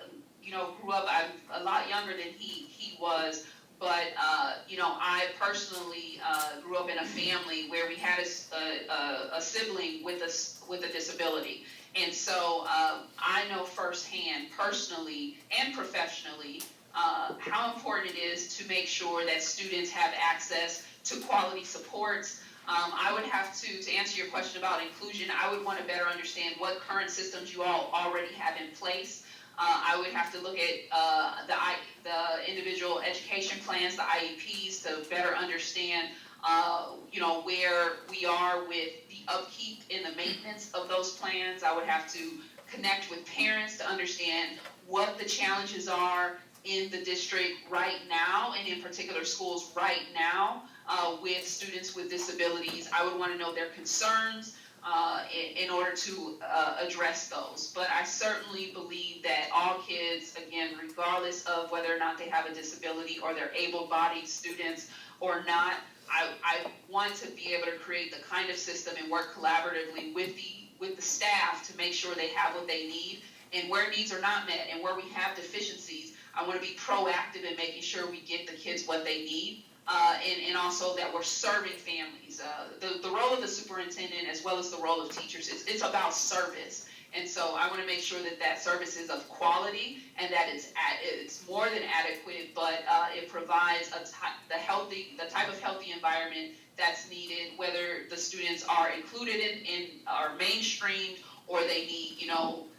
grew up, I'm a lot younger than he was, but, I personally, grew up in a family where we had a sibling with a disability. And so, I know firsthand, personally and professionally, how important it is to make sure that students have access to quality supports. I would have to answer your question about inclusion, I would want to better understand what current systems you all already have in place. I would have to look at the individual education plans, the IEPs, to better understand, where we are with the upkeep and the maintenance of those plans. I would have to connect with parents to understand what the challenges are in the district right now, and in particular schools right now, with students with disabilities. I would want to know their concerns in order to address those. But I certainly believe that all kids, again, regardless of whether or not they have a disability or they're able-bodied students or not, I want to be able to create the kind of system and work collaboratively with the staff to make sure they have what they need, and where needs are not met and where we have deficiencies, I want to be proactive in making sure we get the kids what they need, and also that we're serving families. The role of the superintendent, as well as the role of teachers, it's about service. And so I want to make sure that service is of quality, and that it's more than adequate, but it provides the type of healthy environment that's needed, whether the students are included in or mainstreamed, or they need,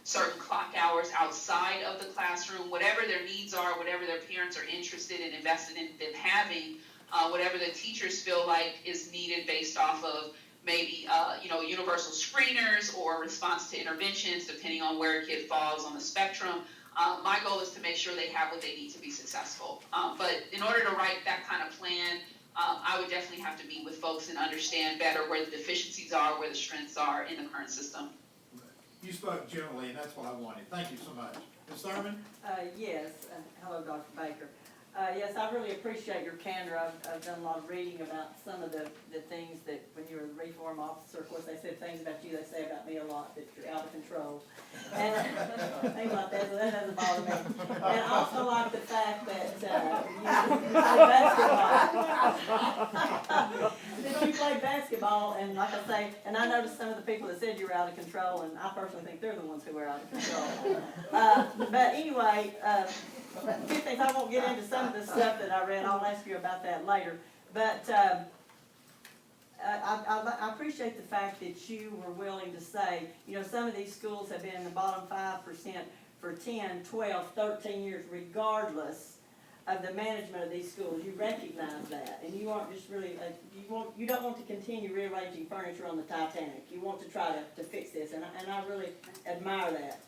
certain clock hours outside of the classroom, whatever their needs are, whatever their parents are interested and invested in them having, whatever the teachers feel like is needed based off of maybe, universal screeners or response to interventions, depending on where a kid falls on the spectrum. My goal is to make sure they have what they need to be successful. But in order to write that kind of plan, I would definitely have to meet with folks and understand better where the deficiencies are, where the strengths are in the current system. You spoke generally, and that's what I wanted. Thank you so much. Ms. Thurman? Yes, hello, Dr. Baker. Yes, I really appreciate your candor. I've done a lot of reading about some of the things that, when you were the reform officer, of course, they said things about you, they say about me a lot, that you're out of control. And things like that, so that doesn't bother me. And I also like the fact that you played basketball, and like I say, and I noticed some of the people that said you were out of control, and I personally think they're the ones who were out of control. But anyway, two things, I won't get into some of the stuff that I read, I'll ask you about that later. But I appreciate the fact that you were willing to say, some of these schools have been in the bottom 5% for 10, 12, 13 years, regardless of the management of these schools. You recognize that, and you aren't just really, you don't want to continue rearranging furniture on the Titanic. You want to try to fix this, and I really admire that.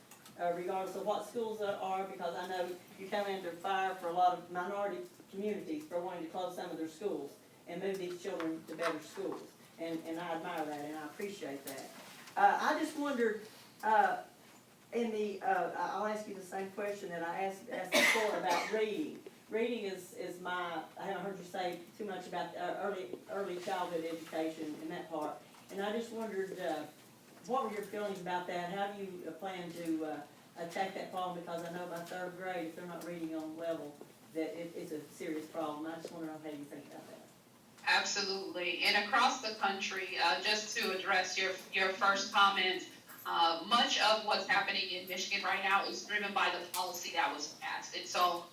Regardless of what schools are, because I know you come under fire for a lot of minority communities for wanting to close some of their schools and move these children to better schools. And I admire that, and I appreciate that. I just wondered, I'll ask you the same question that I asked before about reading. Reading is I haven't heard you say too much about early childhood education and that part. And I just wondered, what were your feelings about that? How do you plan to attack that problem? Because I know by third grade, if they're not reading on level, that it's a serious problem. I just want to know how you think about that. Absolutely. And across the country, just to address your first comment, much of what's happening in Michigan right now is driven by the policy that was passed. And so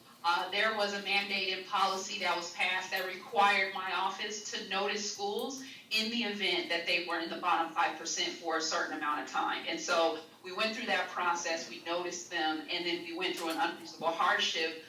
there was a mandated policy that was passed that required my office to notice schools in the event that they were in the bottom 5% for a certain amount of time. And so we went through that process, we noticed them, and then we went through an unreasonable hardship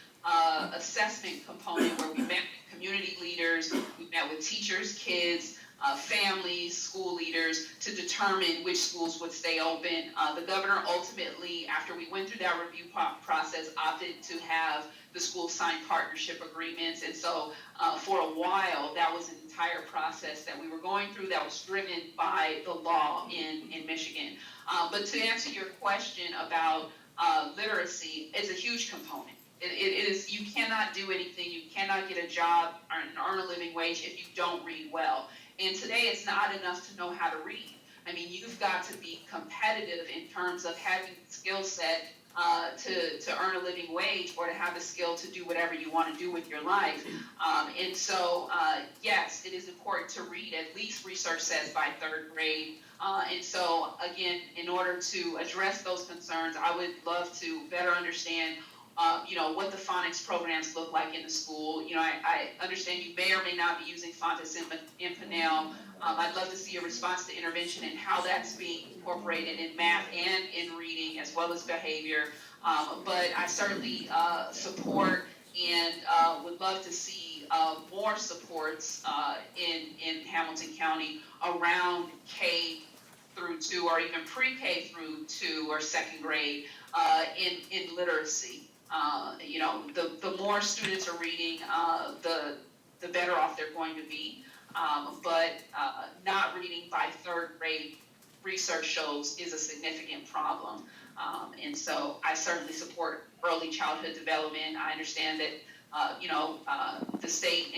assessment component where we met with community leaders, we met with teachers, kids, families, school leaders to determine which schools would stay open. The governor ultimately, after we went through that review process, opted to have the schools sign partnership agreements. And so for a while, that was an entire process that we were going through that was driven by the law in Michigan. But to answer your question about literacy, it's a huge component. It is, you cannot do anything, you cannot get a job or earn a living wage if you don't read well. And today it's not enough to know how to read. I mean, you've got to be competitive in terms of having the skill set to earn a living wage or to have the skill to do whatever you want to do with your life. And so, yes, it is important to read, at least research says by 3rd grade. And so, again, in order to address those concerns, I would love to better understand what the phonics programs look like in the school. I understand you may or may not be using Fontes in Pinnell. I'd love to see a response to intervention and how that's being incorporated in math and in reading as well as behavior. But I certainly support and would love to see more supports in Hamilton County around K through 2 or even pre-K through 2 or 2nd grade in literacy. The more students are reading, the better off they're going to be. But not reading by 3rd grade, research shows, is a significant problem. And so I certainly support early childhood development. I understand that the state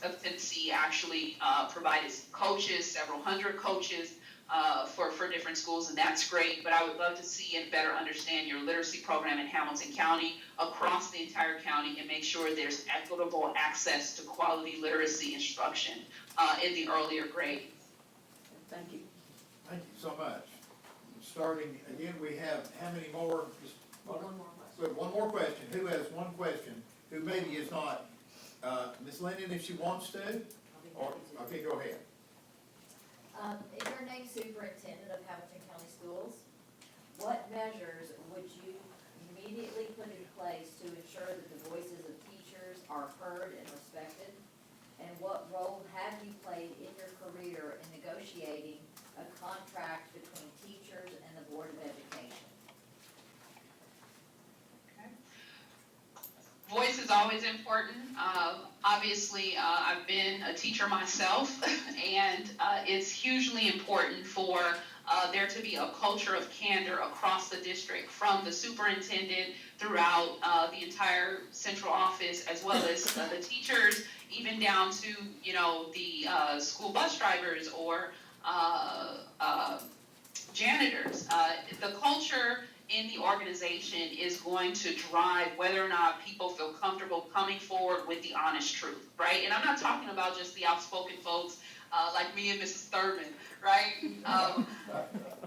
of Tennessee actually provided coaches, several hundred coaches for different schools, and that's great. But I would love to see and better understand your literacy program in Hamilton County, across the entire county, and make sure there's equitable access to quality literacy instruction in the earlier grades. Thank you. Thank you so much. Starting, again, we have how many more? One more question. We have one more question. Who has one question? Who maybe is not, Ms. Lennon, if she wants to? Or, okay, go ahead. If you're named superintendent of Hamilton County Schools, what measures would you immediately put in place to ensure that the voices of teachers are heard and respected? And what role have you played in your career in negotiating a contract between teachers and the Board of Education? Voice is always important. Obviously, I've been a teacher myself, and it's hugely important for there to be a culture of candor across the district, from the superintendent throughout the entire central office, as well as the teachers, even down to the school bus drivers or janitors. The culture in the organization is going to drive whether or not people feel comfortable coming forward with the honest truth, right? And I'm not talking about just the outspoken folks like me and Mrs. Thurman, right?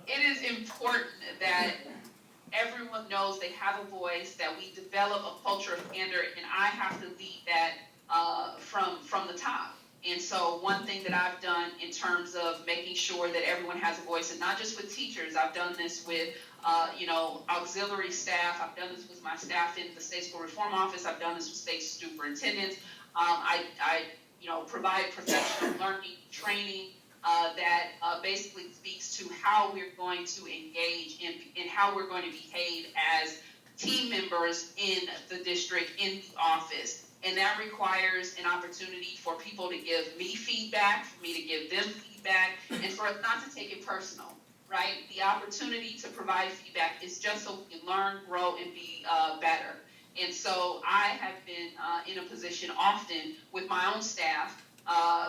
It is important that everyone knows they have a voice, that we develop a culture of candor, and I have to lead that from the top. And so one thing that I've done in terms of making sure that everyone has a voice, and not just with teachers, I've done this with auxiliary staff, I've done this with my staff in the State School Reform Office, I've done this with state superintendents. I provide professional learning training that basically speaks to how we're going to engage in how we're going to behave as team members in the district, in the office. And that requires an opportunity for people to give me feedback, for me to give them feedback, and for us not to take it personal, right? The opportunity to provide feedback is just so we can learn, grow, and be better. And so I have been in a position often with my own staff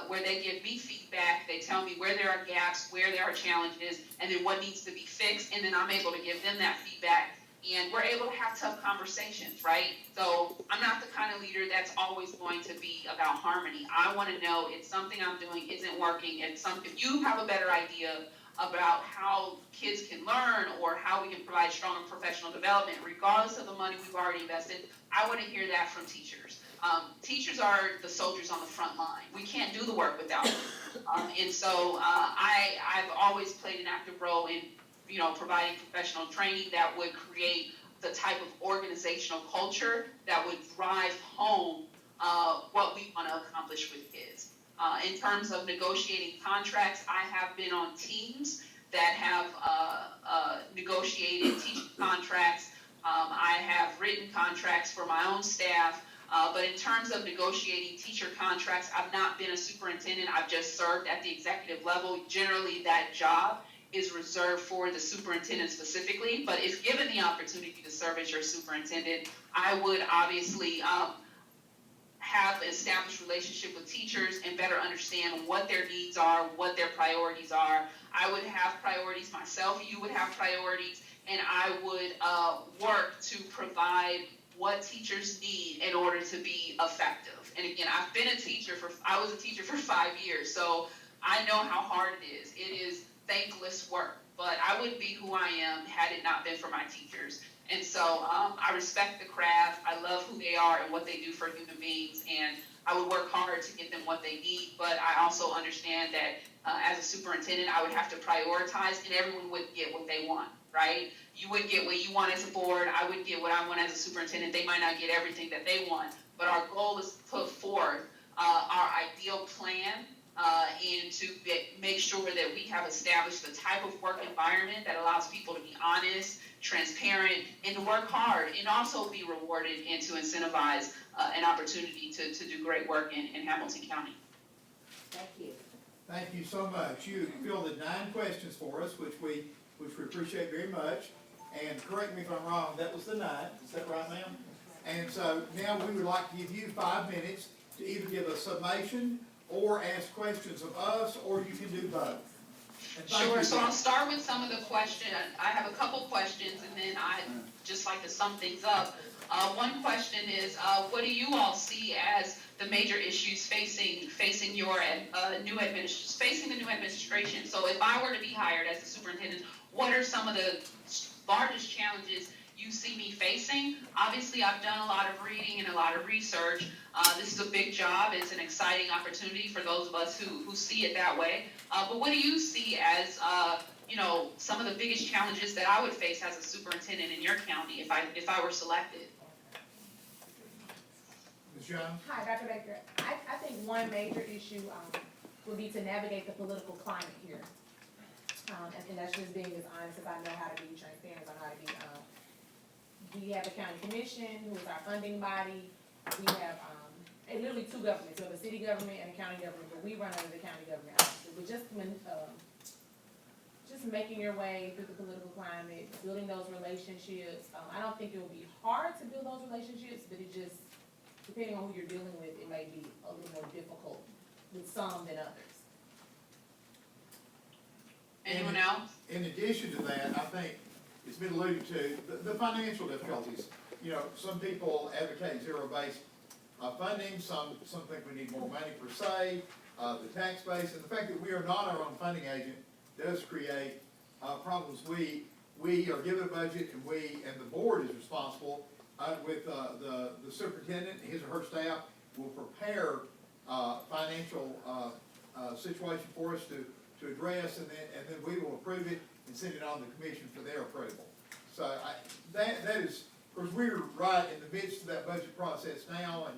where they give me feedback, they tell me where there are gaps, where there are challenges, and then what needs to be fixed, and then I'm able to give them that feedback. And we're able to have tough conversations, right? So I'm not the kind of leader that's always going to be about harmony. I want to know if something I'm doing isn't working, if you have a better idea about how kids can learn or how we can provide stronger professional development, regardless of the money we've already invested, I want to hear that from teachers. Teachers are the soldiers on the front line. We can't do the work without them. And so I've always played an active role in providing professional training that would create the type of organizational culture that would drive home what we want to accomplish with kids. In terms of negotiating contracts, I have been on teams that have negotiated teaching contracts. I have written contracts for my own staff. But in terms of negotiating teacher contracts, I've not been a superintendent. I've just served at the executive level. Generally, that job is reserved for the superintendent specifically. But if given the opportunity to serve as your superintendent, I would obviously have an established relationship with teachers and better understand what their needs are, what their priorities are, I would have priorities myself, you would have priorities, and I would work to provide what teachers need in order to be effective. And again, I was a teacher for 5 years, so I know how hard it is. It is thankless work, but I wouldn't be who I am had it not been for my teachers. And so I respect the craft, I love who they are and what they do for human beings, and I would work hard to get them what they need, but I also understand that as a superintendent, I would have to prioritize, and everyone wouldn't get what they want, right? You wouldn't get what you want as a board, I wouldn't get what I want as a superintendent, they might not get everything that they want, but our goal is to put forth our ideal plan and to make sure that we have established the type of work environment that allows people to be honest, transparent, and to work hard, and also be rewarded and to incentivize an opportunity to do great work in Hamilton County. Thank you. Thank you so much. You fielded 9 questions for us, which we appreciate very much. And correct me if I'm wrong, that was the 9th, is that right, ma'am? And so now we would like to give you 5 minutes to either give a summation or ask questions of us, or you can do both. And thank Sure, you. so I'll start with some of the questions. I have a couple questions, and then I'd just like to sum things up. One question is, what do you all see as the major issues facing your new administration? So if I were to be hired as the superintendent, what are some of the largest challenges you see me facing? Obviously, I've done a lot of reading and a lot of research. This is a big job. It's an exciting opportunity for those of us who see it that way. But what do you see as some of the biggest challenges that I would face as a superintendent in your county if I were selected? Ms. Young? Hi, Dr. Baker. I think one major issue would be to navigate the political climate here. And that's just being as honest as I know how to be, transparent as I know how to be. We have the county commission, who is our funding body. We have literally 2 governments. We have a city government and a county government, but we run under the county government. But just making your way through the political climate, building those relationships. I don't think it will be hard to build those relationships, but it just, depending on who you're dealing with, it may be a little more difficult with some than others. Anyone else? In addition to that, I think it's been alluded to, the financial difficulties. Some people advocate zero-based funding, some think we need more money per se, the tax base, and the fact that we are not our own funding agent does create problems. We are given a budget, and the board is responsible with the superintendent, his or her staff will prepare financial situation for us to address, and then we will approve it and send it on to the commission for their approval. So that is, of course, we're right in the midst of that budget process now,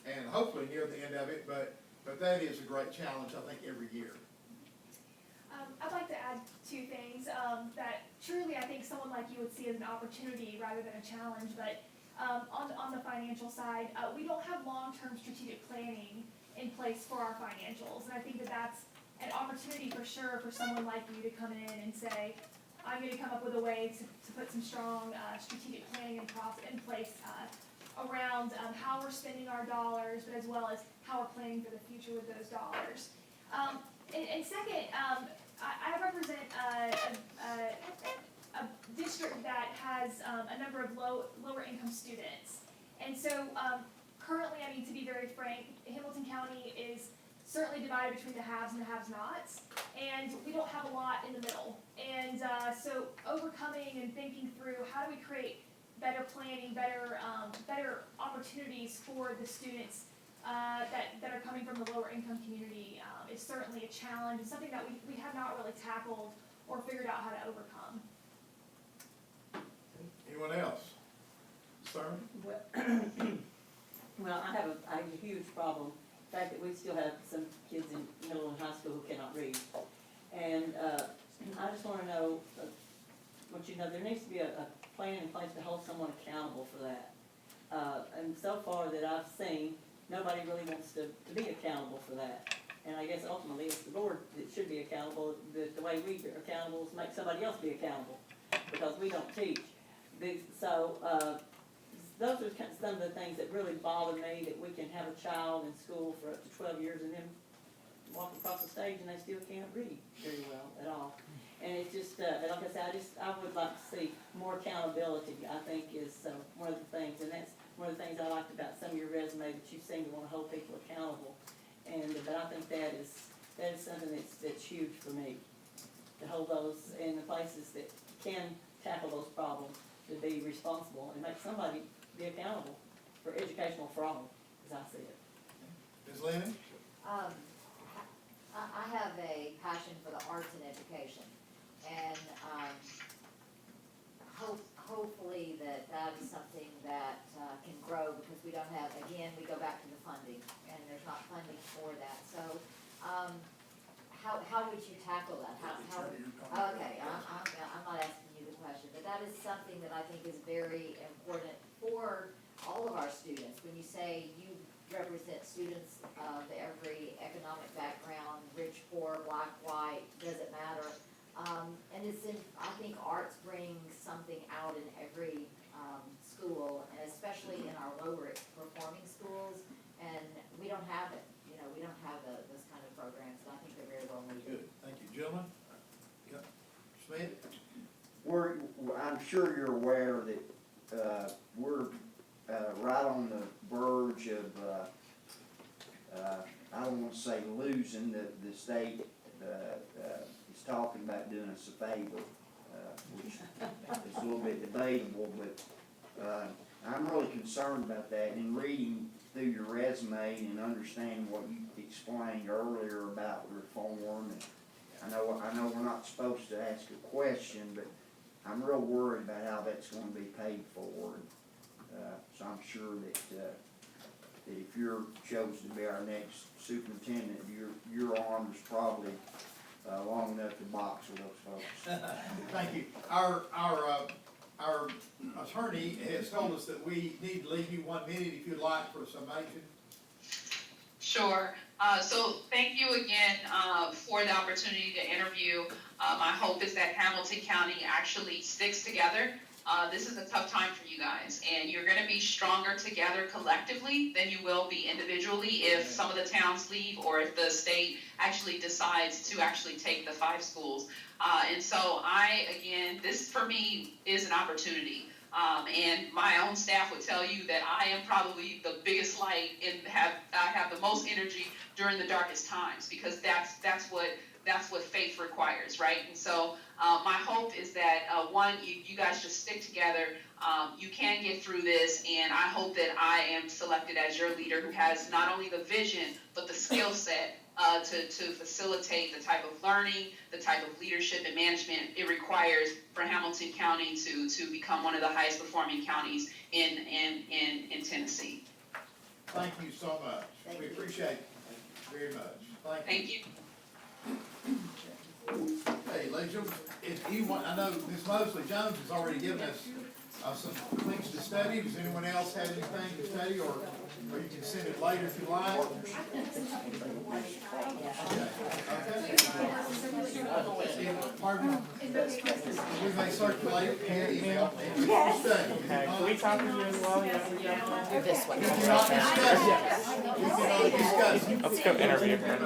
and hopefully near the end of it, but that is a great challenge, I think, every year. I'd like to add 2 things that truly I think someone like you would see as an opportunity rather than a challenge. But on the financial side, we don't have long-term strategic planning in place for our financials, and I think that that's an opportunity for sure for someone like you to come in and say, I'm going to come up with a way to put some strong strategic planning in place around how we're spending our dollars, but as well as how we're planning for the future with those dollars. And second, I represent a district that has a number of lower income students. And so currently, to be very frank, Hamilton County is certainly divided between the haves and the have-nots, and we don't have a lot in the middle. And so overcoming and thinking through how do we create better planning, better opportunities for the students that are coming from the lower income community is certainly a challenge and something that we have not really tackled or figured out how to overcome. Anyone else? Sir? Well, I have a huge problem, the fact that we still have some kids in middle and high school who cannot read. And I just want to know, there needs to be a plan in place to hold someone accountable for that. And so far that I've seen, nobody really wants to be accountable for that. And I guess ultimately it's the board that should be accountable. The way we are accountable is make somebody else be accountable, because we don't teach. Those are some of the things that really bother me, that we can have a child in school for up to 12 years and then walk across the stage and they still can't read very well at all. And it's just, like I said, I would like to see more accountability, I think is one of the things, and that's one of the things I liked about some of your resume, that you seem to want to hold people accountable. But I think that is something that's huge for me, to hold those in the places that can tackle those problems, to be responsible and make somebody be accountable for educational fraud, as I see it. Ms. Lennon? I have a passion for the arts and education, and hopefully that is something that can grow, because we don't have, again, we go back to the funding, and there's not funding for that. So how would you tackle that? Okay, I'm not asking you the question, but that is something that I think is very important for all of our students. When you say you represent students of every economic background, rich, poor, black, white, doesn't matter. And I think arts brings something out in every school, and especially in our lower performing schools, and we don't have it. We don't have those kind of programs, and I think they're very well needed. Good, thank you. Gentlemen? Yep. Smith? I'm sure you're aware that we're right on the verge of, I don't want to say losing, the state is talking about doing us a favor, which is a little bit debatable, but I'm really concerned about that. In reading through your resume and understanding what you explained earlier about reform, and I know we're not supposed to ask a question, but I'm real worried about how that's going to be paid for. So I'm sure that if you're chosen to be our next superintendent, your arm is probably long enough to box with those folks. Thank you. Our attorney has told us that we need to leave you 1 minute if you'd like for a summation. Sure. So thank you again for the opportunity to interview. My hope is that Hamilton County actually sticks together. This is a tough time for you guys, and you're going to be stronger together collectively than you will be individually if some of the towns leave, or if the state actually decides to actually take the 5 schools. And so this for me is an opportunity. And my own staff would tell you that I am probably the biggest light and I have the most energy during the darkest times, because that's what faith requires, right? And so my hope is that you guys just stick together. You can get through this, and I hope that I am selected as your leader who has not only the vision but the skill set to facilitate the type of learning, the type of leadership and management it requires for Hamilton County to become one of the highest performing counties in Tennessee. Thank you so much. We appreciate it very much. Thank you. Hey, ladies and gentlemen, if you want, I know Ms. Mosley Jones has already given us some things to study. Does anyone else have anything to study, or you can send it later if you like? Okay. Pardon? We may circulate it via email. Can we talk to you as well? This one. We cannot discuss it. We cannot discuss it. Let's go interview her.